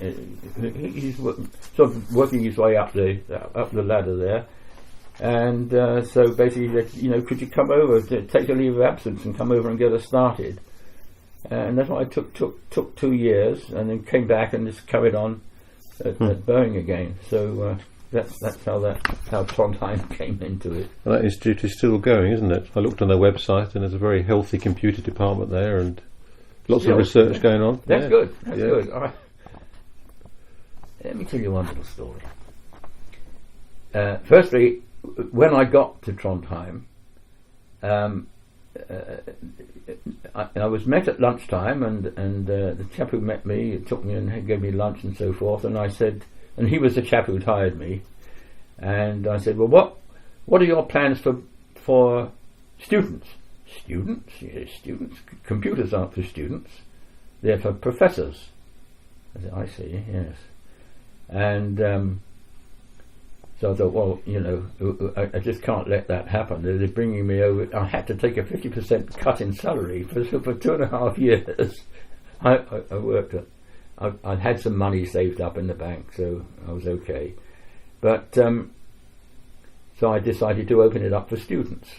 he's sort of working his way up the ladder there, and so basically he said, could you come over to take a leave of absence and come over and get us started? and that's why I took 2 years, and then came back and just carried on at Boeing again. So that's how Trondheim came into it.
Well, that institute is still going, isn't it? I looked on their website, and there's a very healthy computer department there, and lots of research going on.
That's good. That's good. All right. Let me tell you one little story. Firstly, when I got to Trondheim, I was met at lunchtime, and the chap who met me took me and gave me lunch and so forth. And I said, and he was the chap who'd hired me, and I said, well, what are your plans for students? Students? Yes, students. Computers aren't for students; they're for professors. I said, I see. Yes, and. So I thought, well, I just can't let that happen. They're bringing me over. I had to take a 50% cut in salary for 2.5 years. I worked at. I'd had some money saved up in the bank, so I was okay. But so I decided to open it up for students,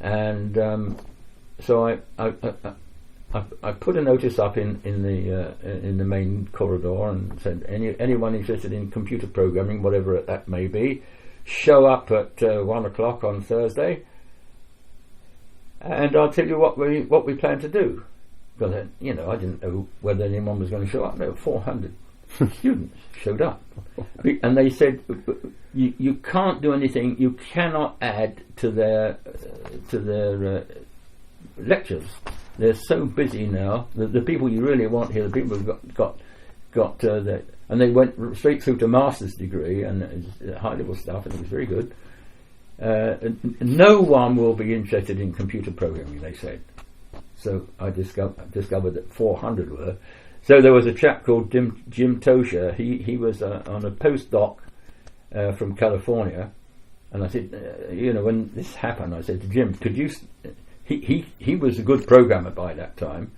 and so I put a notice up in the main corridor and said, anyone interested in computer programming, whatever that may be, show up at 1 o'clock on Thursday, and I'll tell you what we plan to do. Because I didn't know whether anyone was going to show up. No, 400 students showed up, and they said, you can't do anything. You cannot add to their lectures. They're so busy now. The people you really want here, the people who've got and they went straight through to master's degree and high level stuff, and it was very good. No one will be interested in computer programming, they said. So I discovered that 400 were. So there was a chap called Jim Tosher. He was on a postdoc from California, and I said, when this happened, I said to Jim, could you? He was a good programmer by that time.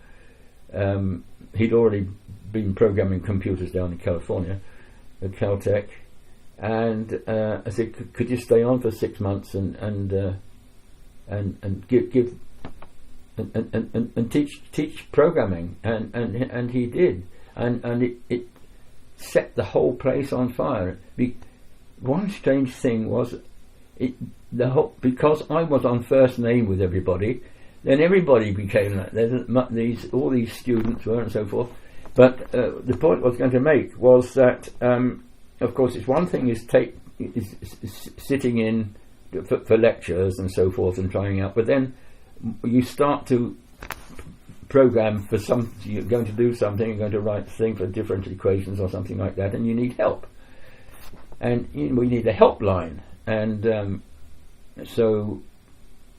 He'd already been programming computers down in California at Caltech, and I said, could you stay on for 6 months and give and teach programming? And he did, and it set the whole place on fire. One strange thing was because I was on first name with everybody, then everybody became like all these students were and so forth. But the point I was going to make was that, of course, it's one thing is sitting in for lectures and so forth and trying out, but then you start to program for you're going to do something, you're going to write a thing for differential equations or something like that, and you need help, and we need a helpline. And so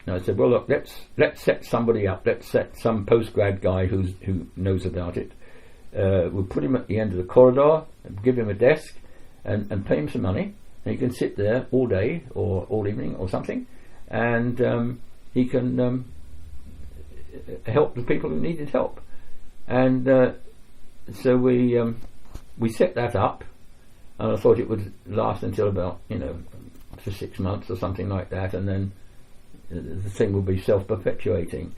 I said, well, look, let's set somebody up. Let's set some postgrad guy who knows about it. We'll put him at the end of the corridor, give him a desk, and pay him some money. And he can sit there all day or all evening or something, and he can help the people who needed help. And so we set that up, and I thought it would last until about for 6 months or something like that, and then the thing will be self-perpetuating.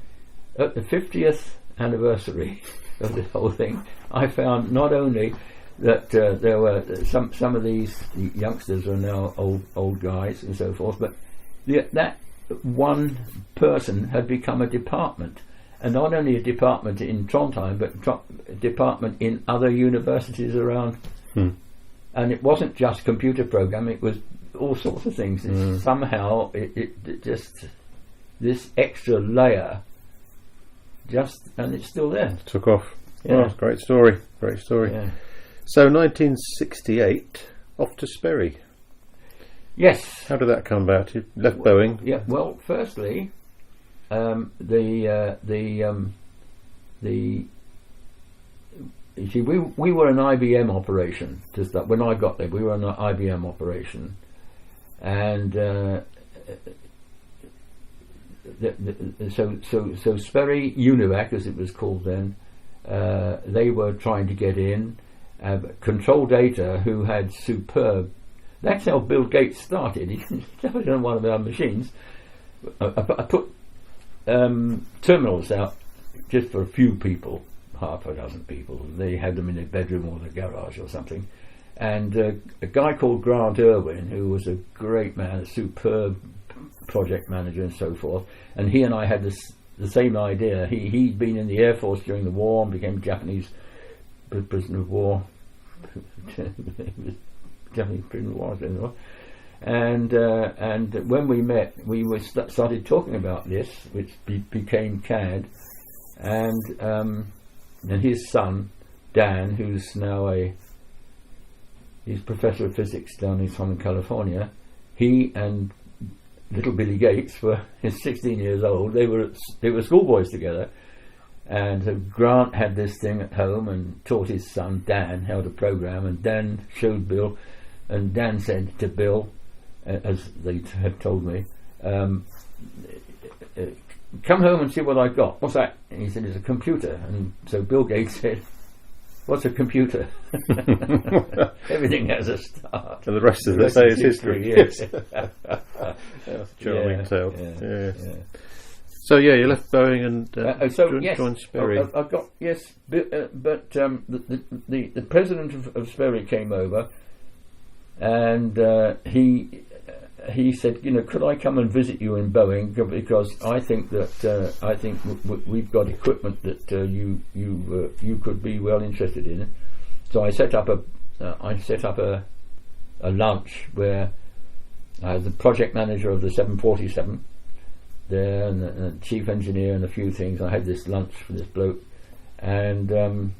At the 50th anniversary of the whole thing, I found not only that there were some of these youngsters are now old guys and so forth, but that one person had become a department, and not only a department in Trondheim, but a department in other universities around. And it wasn't just computer programming; it was all sorts of things. Somehow it just, this extra layer, and it's still there.
Took off.
Yeah.
Oh, great story.
Yeah.
So 1968, off to Sperry.
Yes.
How did that come about? You left Boeing.
Yeah. Well, firstly, you see, we were an IBM operation. Just that when I got there, we were an IBM operation, and so Sperry UNIVAC, as it was called then, they were trying to get in. Control Data, who had superb. That's how Bill Gates started. He started on one of our machines. I put terminals out just for a few people, half a dozen people. They had them in their bedroom or the garage or something. And a guy called Grant Irwin, who was a great man, a superb project manager and so forth, and he and I had the same idea. He'd been in the Air Force during the war and became Japanese prisoner of war. Japanese prisoner of war, and when we met, we started talking about this, which became CAD, and his son Dan, who's now he's professor of physics down in Southern California. He and little Billy Gates he's 16 years old. They were schoolboys together, and so Grant had this thing at home and taught his son Dan how to program. And Dan showed Bill, and Dan said to Bill, as they had told me, "Come home and see what I've got." "What's that?" And he said, "It's a computer." And so Bill Gates said, "What's a computer?" Everything has a start.
And the rest of it is history.
Yes.
That's a charming tale.
Yeah.
So you left Boeing and joined Sperry.
I've got but the president of Sperry came over, and he said, could I come and visit you in Boeing, because I think that we've got equipment that you could be well interested in it. So I set up a lunch where I was the project manager of the 747 there, and the chief engineer, and a few things. I had this lunch for this bloke, and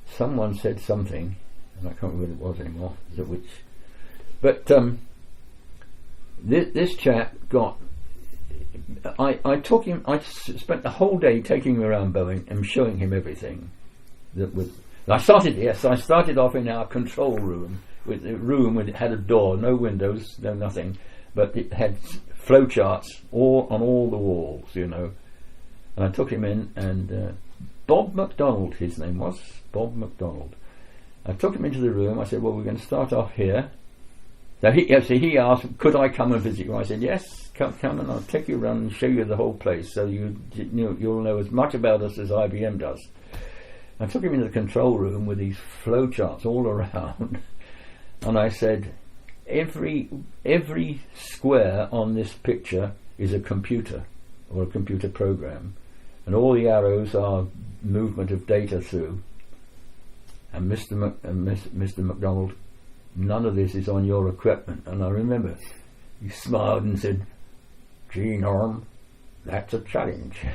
someone said something, and I can't remember what it was anymore. But this chap got. I took him. I spent the whole day taking him around Boeing and showing him everything. I started off in our control room, with a room when it had a door, no windows, no nothing, but it had flowcharts on all the walls, And I took him in, and Bob McDonald, his name was Bob McDonald. I took him into the room. I said, "Well, we're going to start off here." So he asked, "Could I come and visit you?" I said, "Yes, come and I'll take you around and show you the whole place, so you'll know as much about us as IBM does." I took him into the control room with these flowcharts all around, and I said, "Every square on this picture is a computer or a computer program, and all the arrows are movement of data through. And Mr. McDonald, none of this is on your equipment." And I remember he smiled and said, "Gee, Norm, that's a challenge."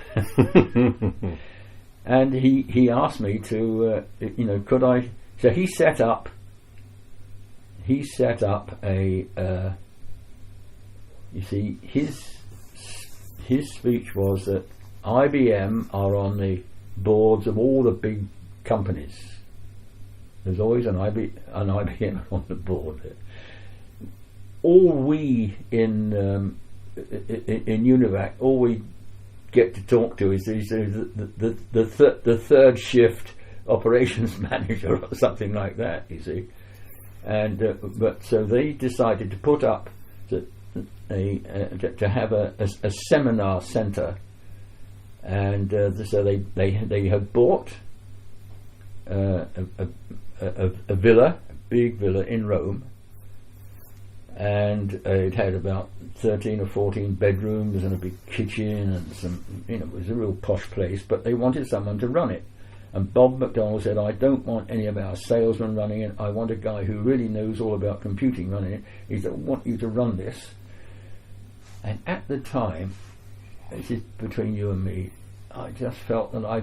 And he asked me to, could I? So he set up a. You see, his speech was that IBM are on the boards of all the big companies. There's always an IBM on the board. All we in UNIVAC, all we get to talk to is the third shift operations manager or something like that. You see, and but so they decided to put up to have a seminar centre, and so they had bought a villa, a big villa in Rome, and it had about 13 or 14 bedrooms and a big kitchen and some, it was a real posh place, but they wanted someone to run it. And Bob McDonald said, "I don't want any of our salesmen running it. I want a guy who really knows all about computing running it. He said, I want you to run this." And at the time, this is between you and me, I just felt that I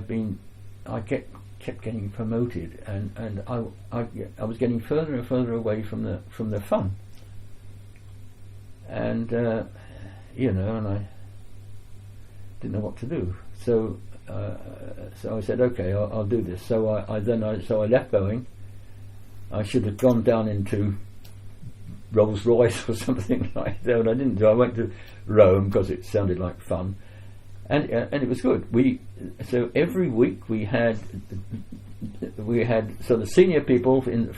kept getting promoted, and I was getting further and further away from the fun. And and I didn't know what to do. So I said, "Okay, I'll do this." So I left Boeing. I should have gone down into Rolls Royce or something like that, but I didn't do. I went to Rome because it sounded like fun, and it was good. So every week we had so the senior people, in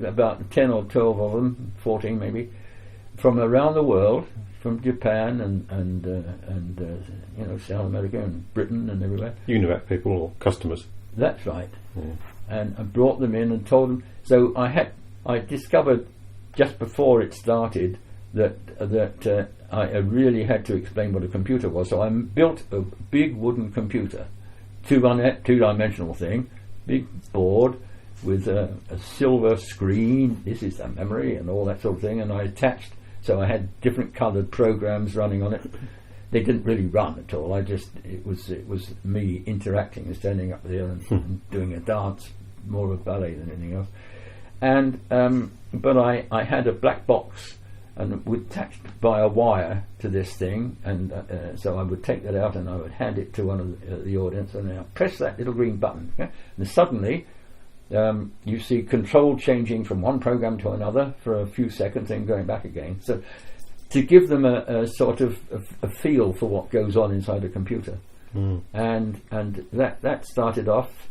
about 10 or 12 of them, 14 maybe, from around the world, from Japan and South America and Britain and everywhere.
UNIVAC people or customers.
That's right.
Yeah.
And I brought them in and told them. So I discovered just before it started that I really had to explain what a computer was. So I built a big wooden computer, two-dimensional thing, big board with a silver screen. This is the memory and all that sort of thing. And I attached. So I had different coloured programs running on it. They didn't really run at all. It was me interacting and standing up there and doing a dance, more of a ballet than anything else. And but I had a black box and would attach by a wire to this thing, and so I would take that out and I would hand it to one of the audience, and I press that little green button, okay? And suddenly you see control changing from one program to another for a few seconds, then going back again. So to give them a sort of a feel for what goes on inside a computer, and that started off.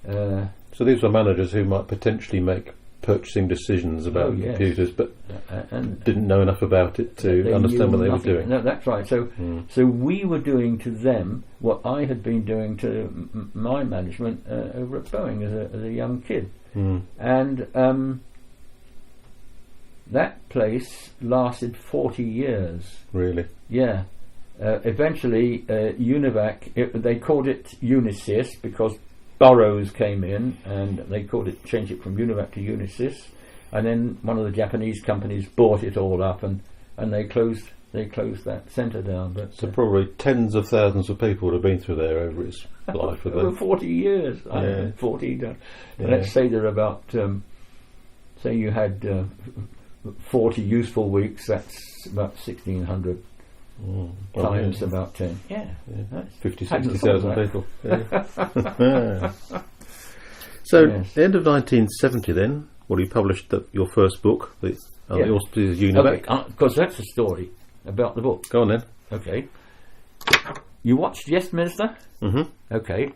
So these were managers who might potentially make purchasing decisions about computers, but and didn't know enough about it to understand what they were doing.
No, that's right. So we were doing to them what I had been doing to my management over at Boeing as a young kid, and that place lasted 40 years.
Really?
Yeah. Eventually, UNIVAC, they called it Unisys because Burroughs came in and they changed it from UNIVAC to Unisys, and then one of the Japanese companies bought it all up and they closed that centre down. But
so probably tens of thousands of people would have been through there over its life.
Over 40 years. 40. Let's say there are about say you had 40 useful weeks. That's about 1,600 times about 10. Yeah.
50, 60,000 people. Yeah. So, at the end of 1970 then, you published your first book, the Auspices UNIVAC.
Okay, because that's a story about the book.
Go on then.
Okay. You watched Yes, Minister?
Mm-hmm.
Okay.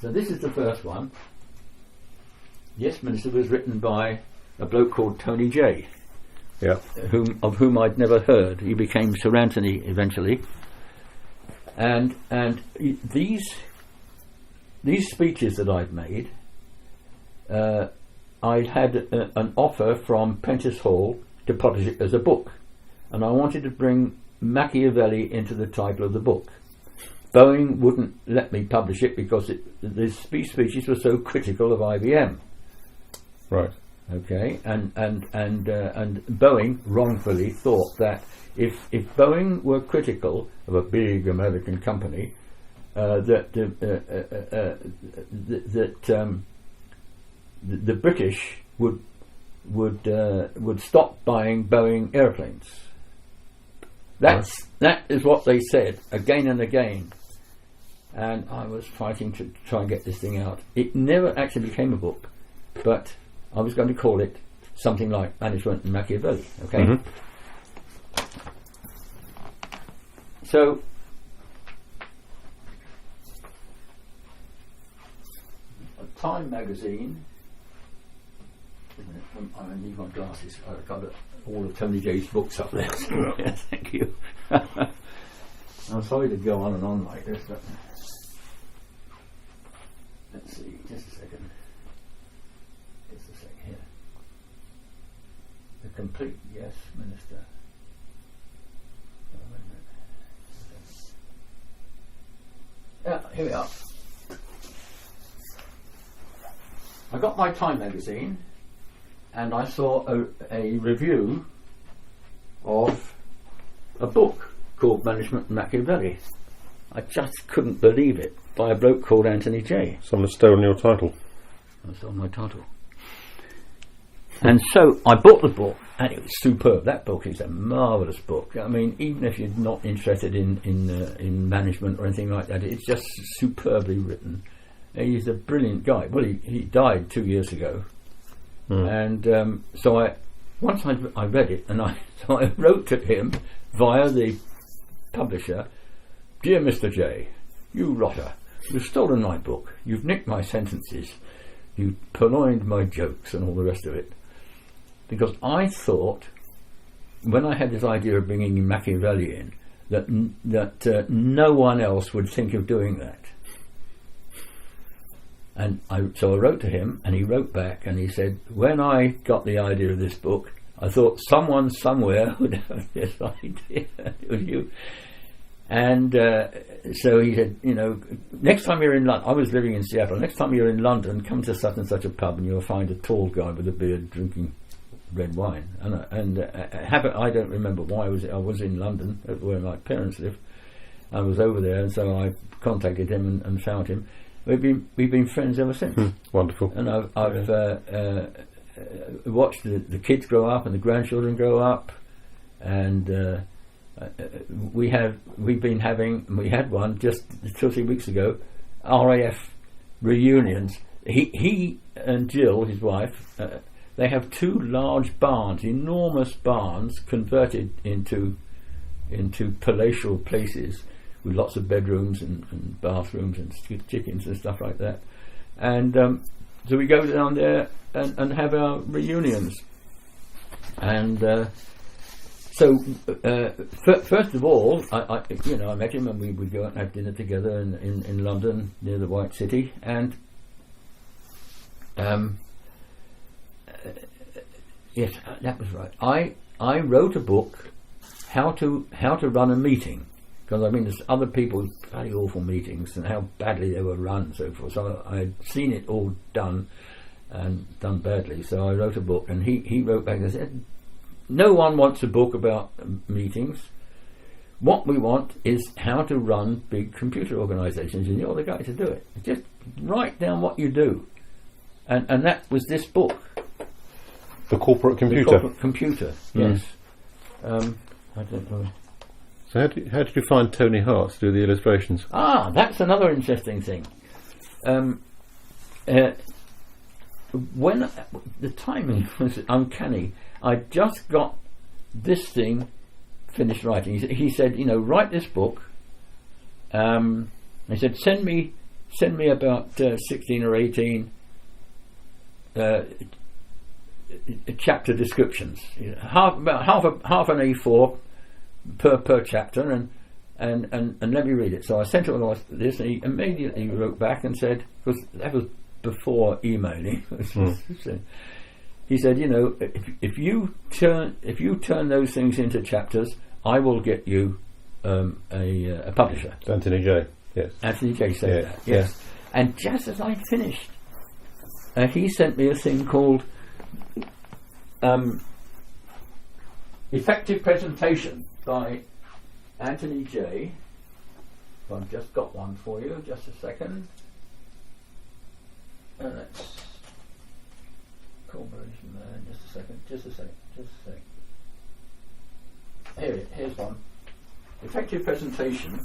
So this is the first one. Yes, Minister was written by a bloke called Tony Jay.
Yeah.
Of whom I'd never heard. He became Sir Anthony eventually. And these speeches that I'd made, I'd had an offer from Prentice Hall to publish it as a book, and I wanted to bring Machiavelli into the title of the book. Boeing wouldn't let me publish it because the speeches were so critical of IBM.
Right.
Okay, and Boeing wrongfully thought that if Boeing were critical of a big American company, that the British would stop buying Boeing airplanes. That is what they said again and again, and I was fighting to try and get this thing out. It never actually became a book, but I was going to call it something like Management and Machiavelli. Okay.
Mm-hmm.
So Time magazine. I need my glasses. I've got all of Tony Jay's books up there. Yeah, thank you. I'm sorry to go on and on like this, but let's see. Just a second. Here. The complete Yes Minister. Here we are. I got my Time magazine and I saw a review of a book called Management and Machiavelli. I just couldn't believe it, by a bloke called Anthony Jay.
Someone has stolen your title.
I stole my title. And so I bought the book, and it was superb. That book is a marvellous book. I mean, even if you're not interested in management or anything like that, it's just superbly written. He's a brilliant guy. Well, he died 2 years ago, and so once I read it, and I wrote to him via the publisher, "Dear Mr. J, you rotter, you've stolen my book. You've nicked my sentences. You purloined my jokes and all the rest of it. because I thought, when I had this idea of bringing in Machiavelli in, that no one else would think of doing that. And so I wrote to him, and he wrote back, and he said, when I got the idea of this book, I thought someone somewhere would have this idea. It was you. And so he said, next time you're in London, I was living in Seattle, next time you're in London, come to such and such a pub and you'll find a tall guy with a beard drinking red wine. I don't remember why I was in London, where my parents lived. I was over there, and so I contacted him and found him. We've been friends ever since.
Wonderful.
And I've watched the kids grow up and the grandchildren grow up, and we had one just 2 or 3 weeks ago, RAF reunions. He and Jill, his wife, they have 2 large barns, enormous barns, converted into palatial places with lots of bedrooms and bathrooms and chickens and stuff like that. And so we go down there and have our reunions. And so first of all, I met him, and we would go out and have dinner together in London near the White City. And yes, that was right. I wrote a book, how to run a meeting. Because there's other people's bloody awful meetings and how badly they were run and so forth. So I had seen it all done and done badly. So I wrote a book, and he wrote back and said, no one wants a book about meetings. What we want is how to run big computer organizations, and you're the guy to do it. Just write down what you do. And that was this book.
The Corporate Computer.
The Corporate Computer, yes. I don't know.
So how did you find Tony Hart to do the illustrations?
That's another interesting thing. When the timing was uncanny, I just got this thing finished writing. He said, write this book. He said, send me about 16 or 18 chapter descriptions. About half an A4 per chapter, and let me read it. So I sent him all this, and he immediately wrote back and said, because that was before emailing. He said, if you turn those things into chapters, I will get you a publisher.
Anthony J. Yes.
Anthony J. said that. Yes. And just as I finished, he sent me a thing called Effective Presentation by Anthony J. I've just got one for you, just a second. That's Corporation Man, just a second. Here's one. Effective Presentation.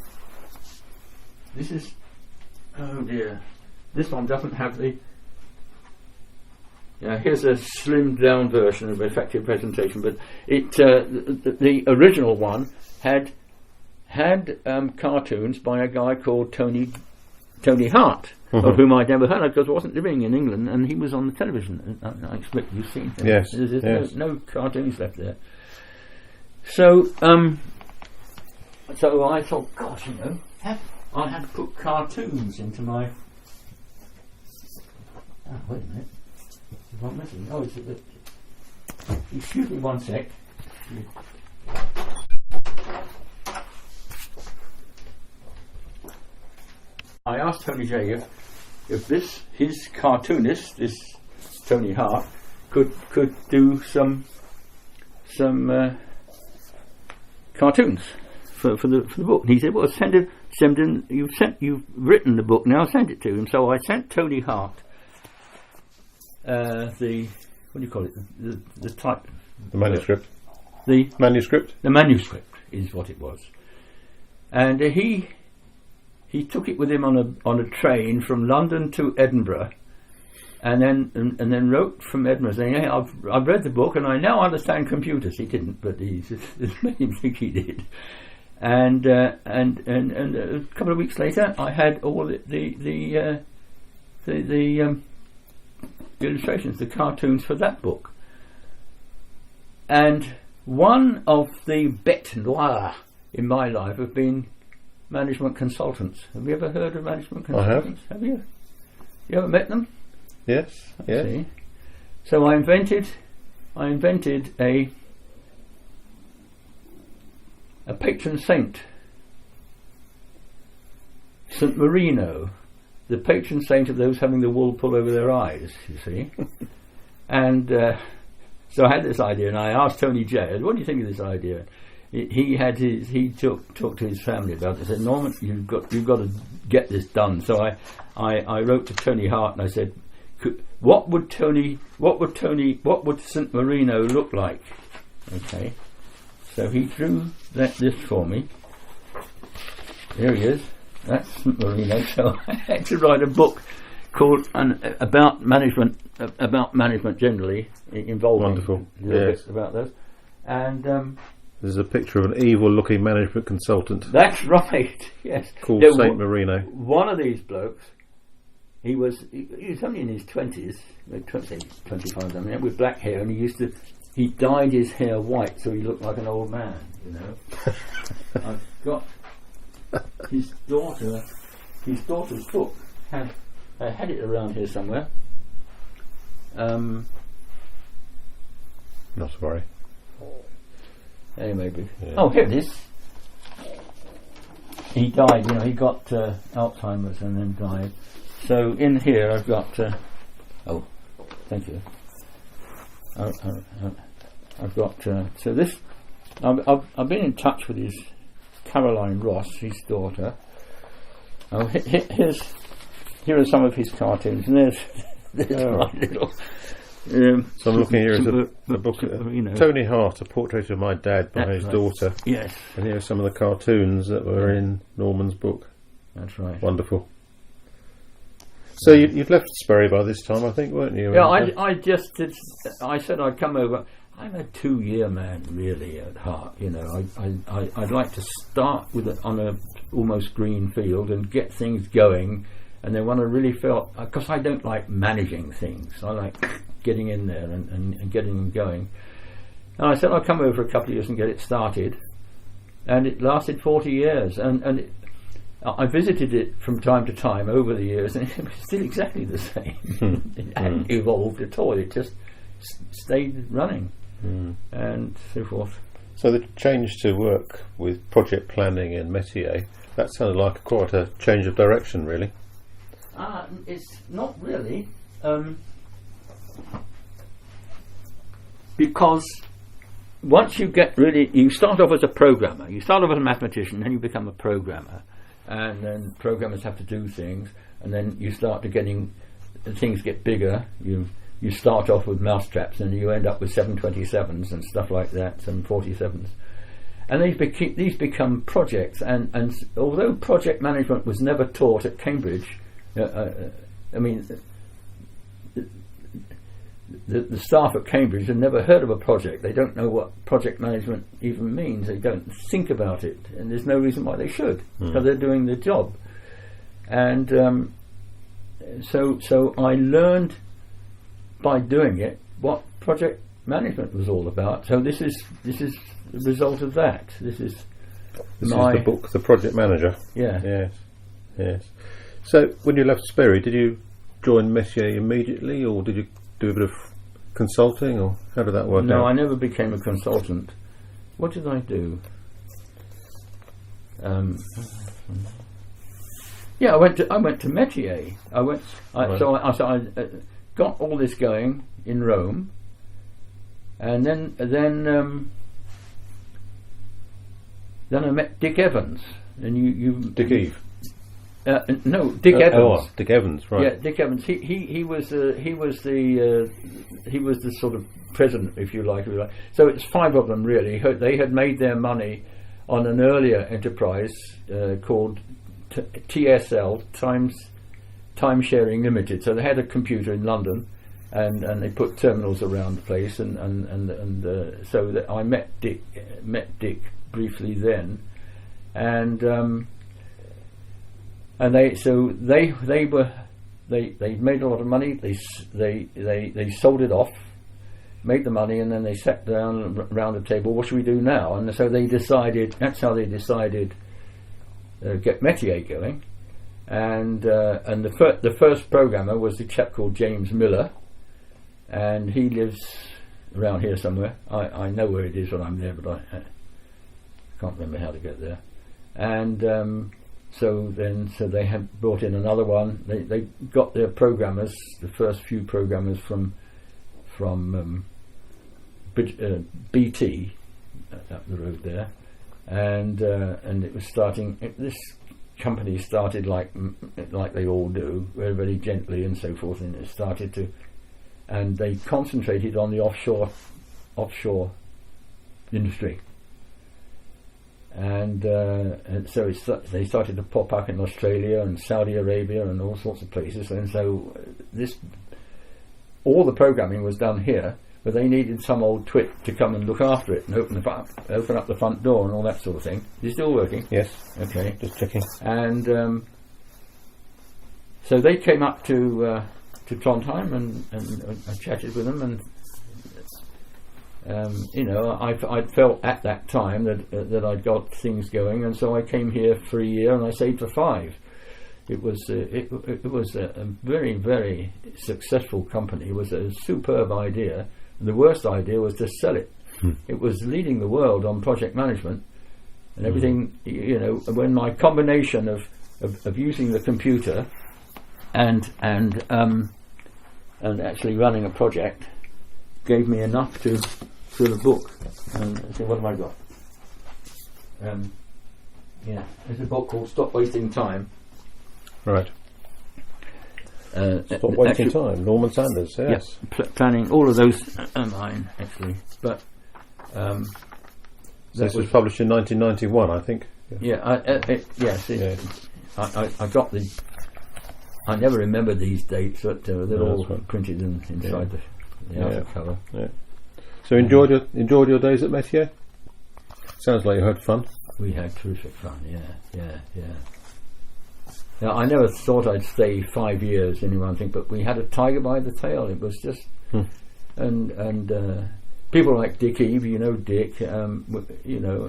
This is, oh dear, this one doesn't have the, here's a slimmed down version of Effective Presentation, but it the original one had cartoons by a guy called Tony Hart, of whom I'd never heard of because I wasn't living in England, and he was on the television. I expect you've seen him.
Yes.
There's no cartoons left there. So so I thought, gosh, I'll have to put cartoons into my. Oh, wait a minute. What missing? Oh, it's a bit. Excuse me one sec. I asked Tony J if his cartoonist, this Tony Hart, could do some cartoons for the book. And he said, "Well, send him. You've written the book now. Send it to him." So I sent Tony Hart the, what do you call it? The type.
The manuscript.
The
manuscript.
The manuscript is what it was, and he took it with him on a train from London to Edinburgh, and then wrote from Edinburgh saying, "Hey, I've read the book and I now understand computers." He didn't, but he made him think he did. And a couple of weeks later, I had all the illustrations, the cartoons for that book. And one of the bêtes noires in my life have been management consultants. Have you ever heard of management consultants?
I have.
Have you? You ever met them?
Yes. Yeah.
See? So I invented a patron saint, St. Marino, the patron saint of those having the wool pulled over their eyes, you see. And so I had this idea, and I asked Tony Jay, what do you think of this idea? He talked to his family about it. He said, Norman, you've got to get this done. So I wrote to Tony Hart and I said, what would St. Marino look like? Okay. So he drew this for me. Here he is. That's St. Marino. So I had to write a book called about management generally, involving
Wonderful.
a little bit about those. And
there's a picture of an evil-looking management consultant.
That's right. Yes.
Called St. Marino.
One of these blokes, he was only in his 20s, 25, I mean, with black hair, and he dyed his hair white so he looked like an old man, you know. I've got his daughter's book. I had it around here somewhere.
Not to worry.
There maybe.
Yeah.
Oh, here it is. He died, he got Alzheimer's and then died. So in here I've got. Oh, thank you. I've got. So this. I've been in touch with his Caroline Ross, his daughter. Oh, here are some of his cartoons, and there's my little.
So I'm looking here at a book, Tony Hart, A Portrait of My Dad by his daughter.
Yes.
And here are some of the cartoons that were in Norman's book.
That's right.
Wonderful. So you'd left Sperry by this time, I think, weren't you?
Yeah, I said I'd come over. I'm a 2-year man, really, at heart. I'd like to start on a almost green field and get things going, and then when I really felt, because I don't like managing things, I like getting in there and getting them going. And I said I'd come over for a couple of years and get it started, and it lasted 40 years, and I visited it from time to time over the years, and it was still exactly the same. It hadn't evolved at all. It just stayed running, and so forth.
So the change to work with project planning and métier, that sounded like quite a change of direction, really.
It's not really, because once you start off as a programmer, you start off as a mathematician, then you become a programmer, and then programmers have to do things, and then you start to things get bigger. You start off with mousetraps, and you end up with 727s and stuff like that, 747s. And these become projects, and although project management was never taught at Cambridge, I mean, the staff at Cambridge have never heard of a project. They don't know what project management even means. They don't think about it, and there's no reason why they should, because they're doing the job. And so I learned by doing it what project management was all about. So this is the result of that. This is the
book, The Project Manager.
Yeah.
Yes. So when you left Sperry, did you join Messier immediately, or did you do a bit of consulting, or how did that work out?
No, I never became a consultant. What did I do? Yeah, I went to Métier. So I got all this going in Rome, and then I met Dick Evans, and
Dick Eve.
No, Dick Evans.
Dick Evans, right?
Yeah, Dick Evans. He was the sort of president, if you like. So it's 5 of them really. They had made their money on an earlier enterprise called TSL, Time Sharing Limited. So they had a computer in London, and they put terminals around the place, and so that I met Dick briefly then, and they made a lot of money. They sold it off. made the money, and then they sat down around the table. What should we do now? And so they decided. That's how they decided get Metier going. And the first programmer was a chap called James Miller, and he lives around here somewhere. I know where it is when I'm there, but I can't remember how to get there. And so they had brought in another one. They got their programmers, the first few programmers from BT up the road there, and it was starting. This company started like they all do, very, very gently and so forth, and it started to, and they concentrated on the offshore industry. And so they started to pop up in Australia and Saudi Arabia and all sorts of places. And so all the programming was done here, but they needed some old twit to come and look after it and open up the front door and all that sort of thing. Is it still working?
Yes.
Okay.
Just checking.
And so they came up to Trondheim, and I chatted with them, and I felt at that time that I'd got things going, and so I came here for a year, and I stayed for 5. It was a very, very successful company. It was a superb idea. The worst idea was to sell it. It was leading the world on project management and everything. When my combination of using the computer and actually running a project gave me enough to fill a book. And so what have I got? There's a book called Stop Wasting Time.
Right. Stop Wasting Time, Norman Sanders, yes.
Yeah, planning, all of those are mine, actually. But
this was published in 1991, I think.
I got the... I never remember these dates, but they're all printed inside the outer cover.
Yeah. So enjoyed your days at Metier? Sounds like you had fun.
We had terrific fun, yeah. Now, I never thought I'd stay 5 years, anyone think, but we had a tiger by the tail. It was just, and people like Dick Eve, Dick, and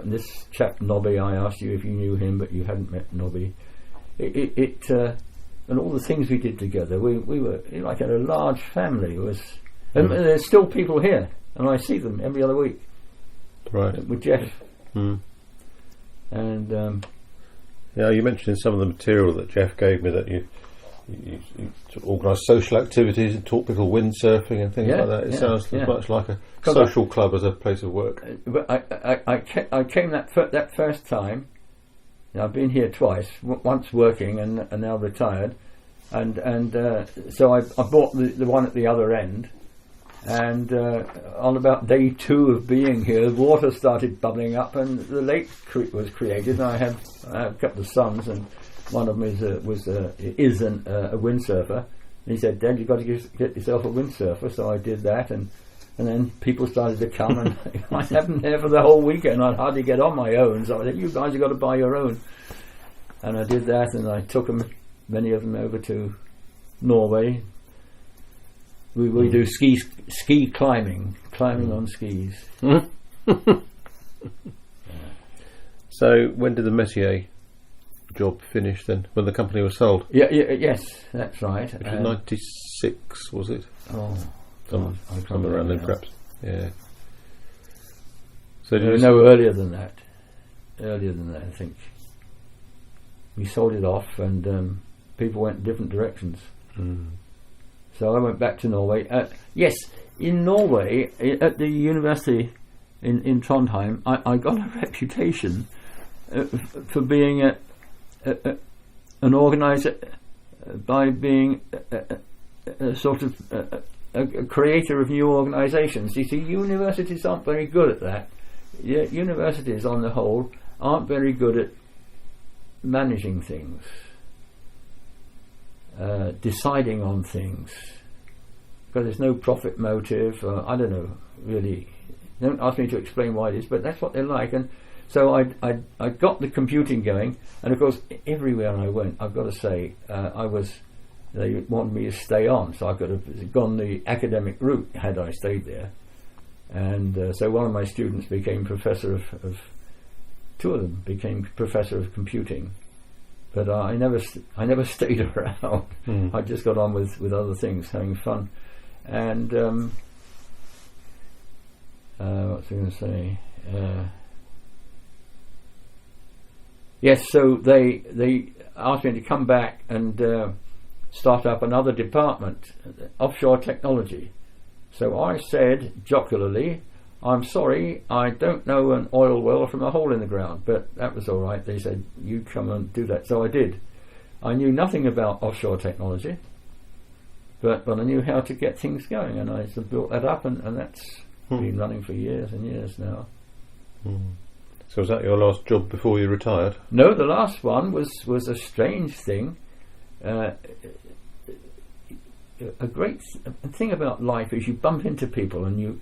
this chap Nobby. I asked you if you knew him, but you hadn't met Nobby. And all the things we did together, we were like a large family. It was, and there's still people here, and I see them every other week.
Right.
With Jeff. And
you mentioned in some of the material that Jeff gave me that you organised social activities and taught people windsurfing and things like that. It sounds as much like a social club as a place of work.
But I came that first time. I've been here twice, once working and now retired, and so I bought the one at the other end, and on about day 2 of being here, the water started bubbling up, and the lake was created. And I have a couple of sons, and one of them is a windsurfer. And he said, "Dad, you've got to get yourself a windsurfer." So I did that, and then people started to come, and I had them there for the whole weekend. I'd hardly get on my own, so I said, "You guys have got to buy your own." And I did that, and I took many of them over to Norway. We do ski climbing on skis.
So when did the Metier job finish then? When the company was sold?
Yes, that's right.
It was 96, was it?
Oh,
somewhere around then, perhaps. Yeah. So
earlier than that. I think. We sold it off, and people went in different directions. So I went back to Norway. Yes, in Norway, at the university in Trondheim, I got a reputation for being an organizer, by being a sort of a creator of new organisations. You see, universities aren't very good at that. Universities, on the whole, aren't very good at managing things, deciding on things, because there's no profit motive. I don't know, really. Don't ask me to explain why it is, but that's what they're like. And so I got the computing going, and of course everywhere I went, I've got to say, they wanted me to stay on, so I could have gone the academic route had I stayed there. And so one of my students became professor of two of them became professor of computing. But I never stayed around. I just got on with other things, having fun. And what's I going to say? Yes, so they asked me to come back and start up another department, offshore technology. So I said jocularly, "I'm sorry, I don't know an oil well from a hole in the ground," but that was all right. They said, "You come and do that." So I did. I knew nothing about offshore technology, but I knew how to get things going, and I sort of built that up, and that's been running for years and years now.
So was that your last job before you retired?
No, the last one was a strange thing. A great thing about life is you bump into people, and you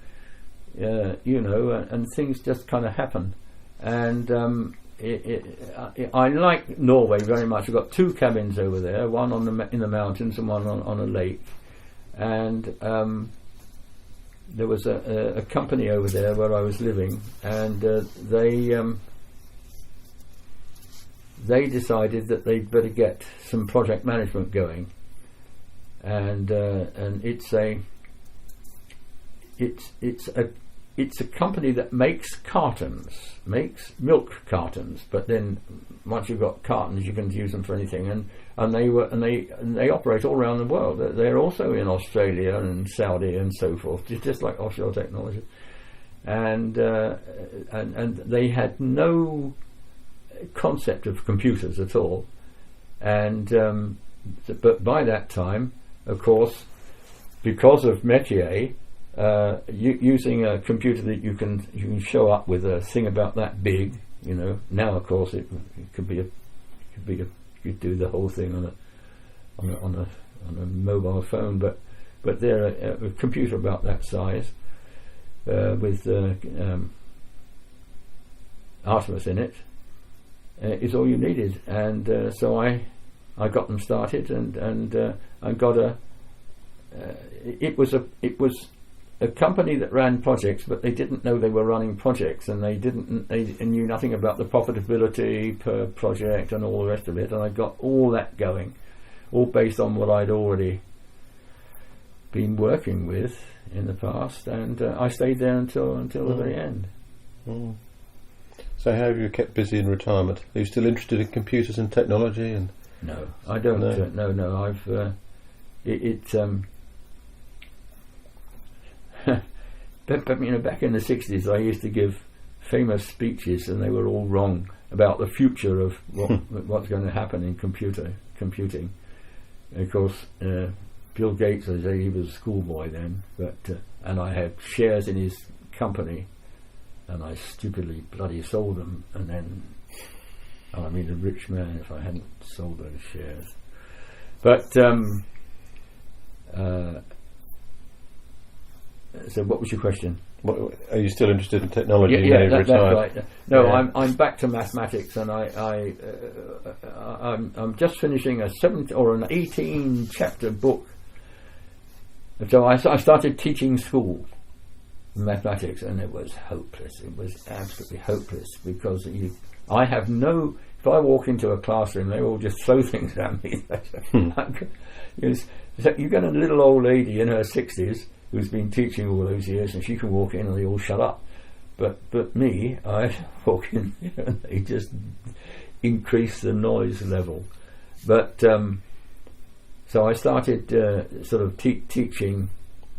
know, and things just kind of happen. And I like Norway very much. I've got two cabins over there, one in the mountains and one on a lake. And there was a company over there where I was living, and they decided that they'd better get some project management going. And it's a company that makes milk cartons. But then once you've got cartons, you can use them for anything. And they operate all around the world. They're also in Australia and Saudi and so forth, just like offshore technology. And they had no concept of computers at all. And but by that time, of course, because of Metier, using a computer that you can show up with a thing about that big, you know. Now, of course, it could be you do the whole thing on a mobile phone, but they're a computer about that size with Artemis in it is all you needed. And so I got them started, and I got a. It was a company that ran projects, but they didn't know they were running projects, and they knew nothing about the profitability per project and all the rest of it. And I got all that going, all based on what I'd already been working with in the past, and I stayed there until the very end.
So how have you kept busy in retirement? Are you still interested in computers and technology? And
no, I don't. No. I've but you know, back in the 60s, I used to give famous speeches, and they were all wrong about the future of what's going to happen in computing. And of course, Bill Gates, I say, he was a schoolboy then, but and I had shares in his company, and I stupidly bloody sold them, and then I'd be a rich man if I hadn't sold those shares. But so what was your question?
Are you still interested in technology?
Yeah, that's
retired?
right. No,
yeah.
I'm back to mathematics, and I'm just finishing an 18 chapter book. So I started teaching school mathematics, and it was hopeless. It was absolutely hopeless, because I have no. If I walk into a classroom, they all just throw things at me. You got a little old lady in her 60s who's been teaching all those years, and she can walk in and they all shut up. But me, I walk in and they just increase the noise level. But so I started sort of teaching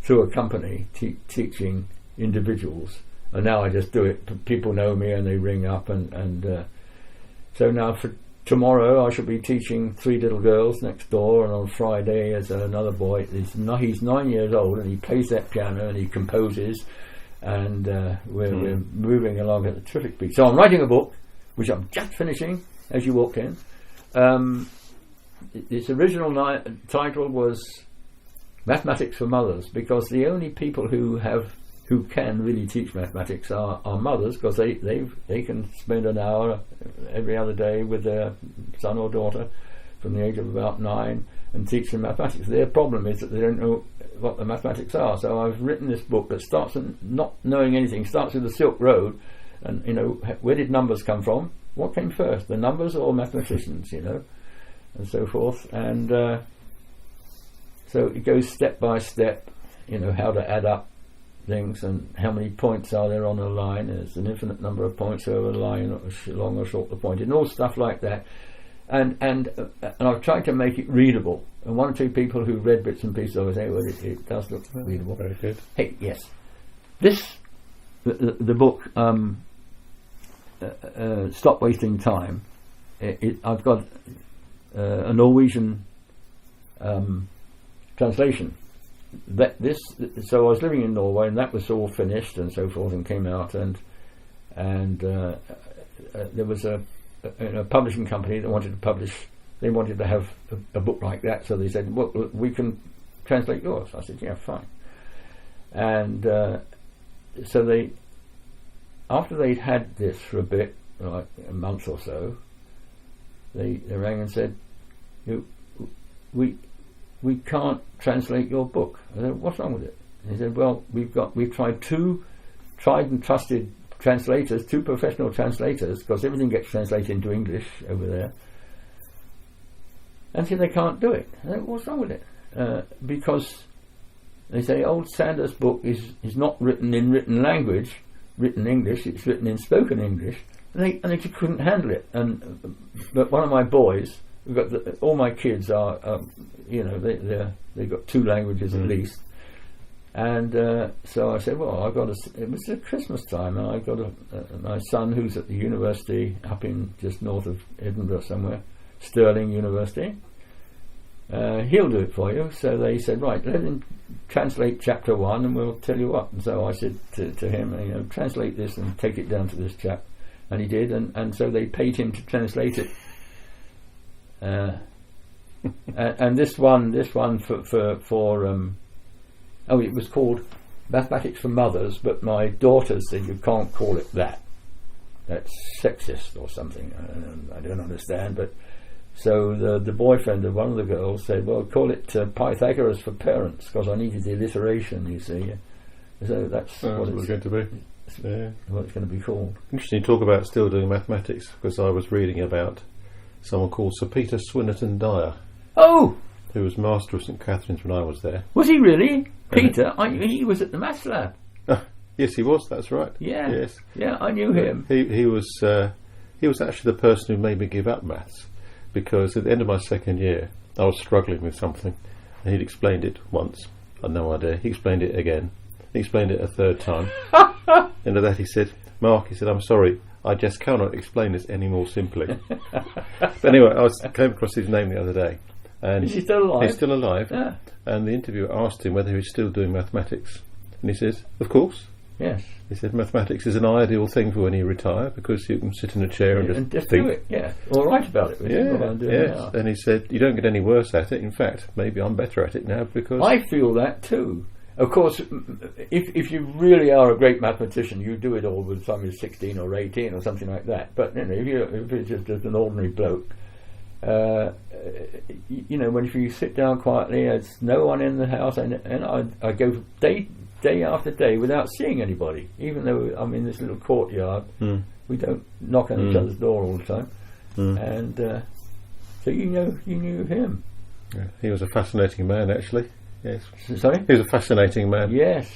through a company, teaching individuals, and now I just do it. People know me and they ring up, and so now for tomorrow I shall be teaching 3 little girls next door, and on Friday there's another boy. He's 9 years old, and he plays that piano and he composes, and we're moving along at a terrific speed. So I'm writing a book, which I'm just finishing as you walked in. Its original title was Mathematics for Mothers, because the only people who can really teach mathematics are mothers, because they can spend an hour every other day with their son or daughter from the age of about 9, and teach them mathematics. Their problem is that they don't know what the mathematics are. So I've written this book that starts with not knowing anything, starts with the Silk Road, and where did numbers come from? What came first, the numbers or mathematicians? And so forth. And so it goes step by step. How to add up things and how many points are there on a line. There's an infinite number of points over a line, long or short the point, and all stuff like that. And I've tried to make it readable. And one or two people who read bits and pieces of it say, well, it does look readable.
Very good.
Hey, yes. The book, Stop Wasting Time, I've got a Norwegian translation. So I was living in Norway, and that was all finished and so forth, and came out, and there was a publishing company that wanted to publish. They wanted to have a book like that, so they said, "Well, we can translate yours." I said, "Yeah, fine." And so they, after they'd had this for a bit, like a month or so, they rang and said, we can't translate your book." I said, "What's wrong with it?" And he said, "Well, we've tried two tried and trusted translators, two professional translators, because everything gets translated into English over there, and so they can't do it." I said, "What's wrong with it?" Because they say old Sanders' book is not written in written language, written English. It's written in spoken English, and they just couldn't handle it. But one of my boys, all my kids are, they've got two languages at least. And so I said, well, it was at Christmas time, and I got my son who's at the university up in just north of Edinburgh somewhere, Stirling University. He'll do it for you. So they said, right, let him translate chapter 1 and we'll tell you what. And so I said to him, translate this and take it down to this chap. And he did, and so they paid him to translate it. And this one it was called Mathematics for Mothers, but my daughter said you can't call it that. That's sexist or something. I don't understand. But so the boyfriend of one of the girls said, well, call it Pythagoras for Parents, because I needed the alliteration, you see. So that's what it's going to be. Yeah. What it's going to be called.
Interesting you talk about still doing mathematics, because I was reading about someone called Sir Peter Swinnerton Dyer.
Oh!
Who was Master of St Catherine's when I was there.
Was he really? Peter? He was at the Maths Lab.
Yes, he was, that's right.
Yeah.
Yes.
Yeah, I knew him.
He was actually the person who made me give up maths, because at the end of my second year I was struggling with something, and he'd explained it once. I had no idea. He explained it again. He explained it a third time. And at that he said, Mark, I'm sorry, I just cannot explain this any more simply. But anyway, I came across his name the other day. And
is he still alive?
He's still alive.
Yeah.
And the interviewer asked him whether he's still doing mathematics. And he says, of course.
Yes.
He said mathematics is an ideal thing for when you retire, because you can sit in a chair and just think.
Do it, yeah. Or write about it.
Yes. And he said, you don't get any worse at it. In fact, maybe I'm better at it now, because...
I feel that too. Of course, if you really are a great mathematician, you do it all by the time you're 16 or 18 or something like that. But if you're just an ordinary bloke, when you sit down quietly, there's no one in the house, and I go day after day without seeing anybody, even though I'm in this little courtyard. We don't knock on each other's door all the time. And so you knew him.
Yeah, he was a fascinating man, actually. Yes.
Sorry?
He was a fascinating man.
Yes.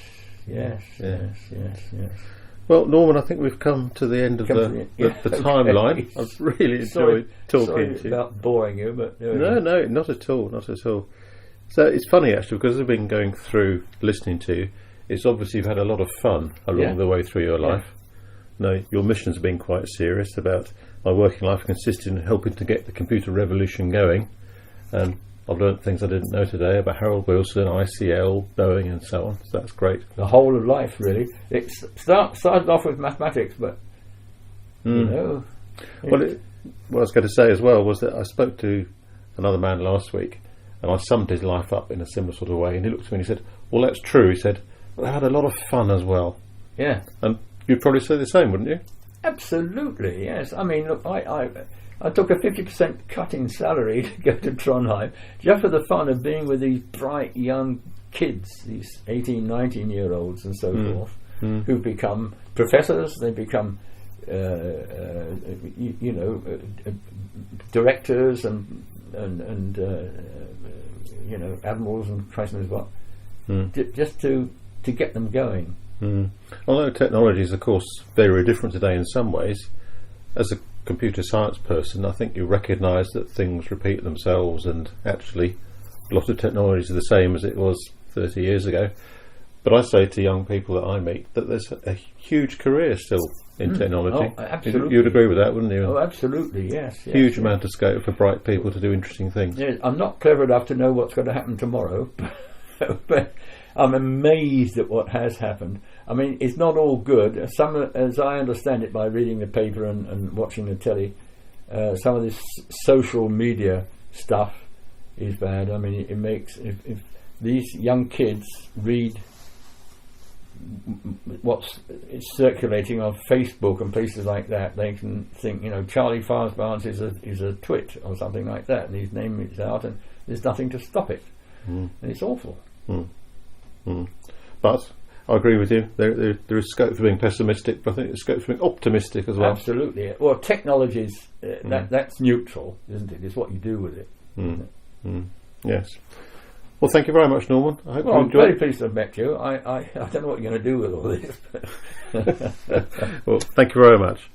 Well, Norman, I think we've come to the end of the timeline. I've really enjoyed talking to you.
About boring you, but...
No, not at all, not at all. So it's funny, actually, because I've been going through listening to you. It's obviously you've had a lot of fun along the way through your life. No, your mission's been quite serious about my working life consisting in helping to get the computer revolution going. And I've learnt things I didn't know today about Harold Wilson, ICL, Boeing, and so on. So that's great.
The whole of life, really. It started off with mathematics, but
What I was going to say as well was that I spoke to another man last week, and I summed his life up in a similar sort of way. And he looked at me and he said, "Well, that's true." He said, "But I had a lot of fun as well."
Yeah.
And you'd probably say the same, wouldn't you?
Absolutely, yes. I mean, look, I took a 50% cut in salary to go to Trondheim just for the fun of being with these bright young kids, these 18, 19-year-olds and so forth, who've become professors. They become, directors and admirals and Christ knows what, just to get them going.
Although technology is, of course, very different today in some ways, as a computer science person, I think you recognise that things repeat themselves, and actually a lot of technology is the same as it was 30 years ago. But I say to young people that I meet that there's a huge career still in technology.
Oh, absolutely.
You'd agree with that, wouldn't you?
Oh, absolutely, yes.
Huge amount of scope for bright people to do interesting things.
Yeah, I'm not clever enough to know what's going to happen tomorrow, but I'm amazed at what has happened. I mean, it's not all good. Some, as I understand it by reading the paper and watching the telly, some of this social media stuff is bad. I mean, it makes, if these young kids read what's circulating on Facebook and places like that, they can think, Charlie Farsbarns is a twit or something like that, and his name is out, and there's nothing to stop it, and it's awful.
But I agree with you. There is scope for being pessimistic, but I think there's scope for being optimistic as well.
Absolutely. Well, technology is that's neutral, isn't it? It's what you do with it.
Yes. Well, thank you very much, Norman. I hope you
I'm
enjoyed.
very pleased to have met you. I don't know what you're going to do with all this.
Well, thank you very much.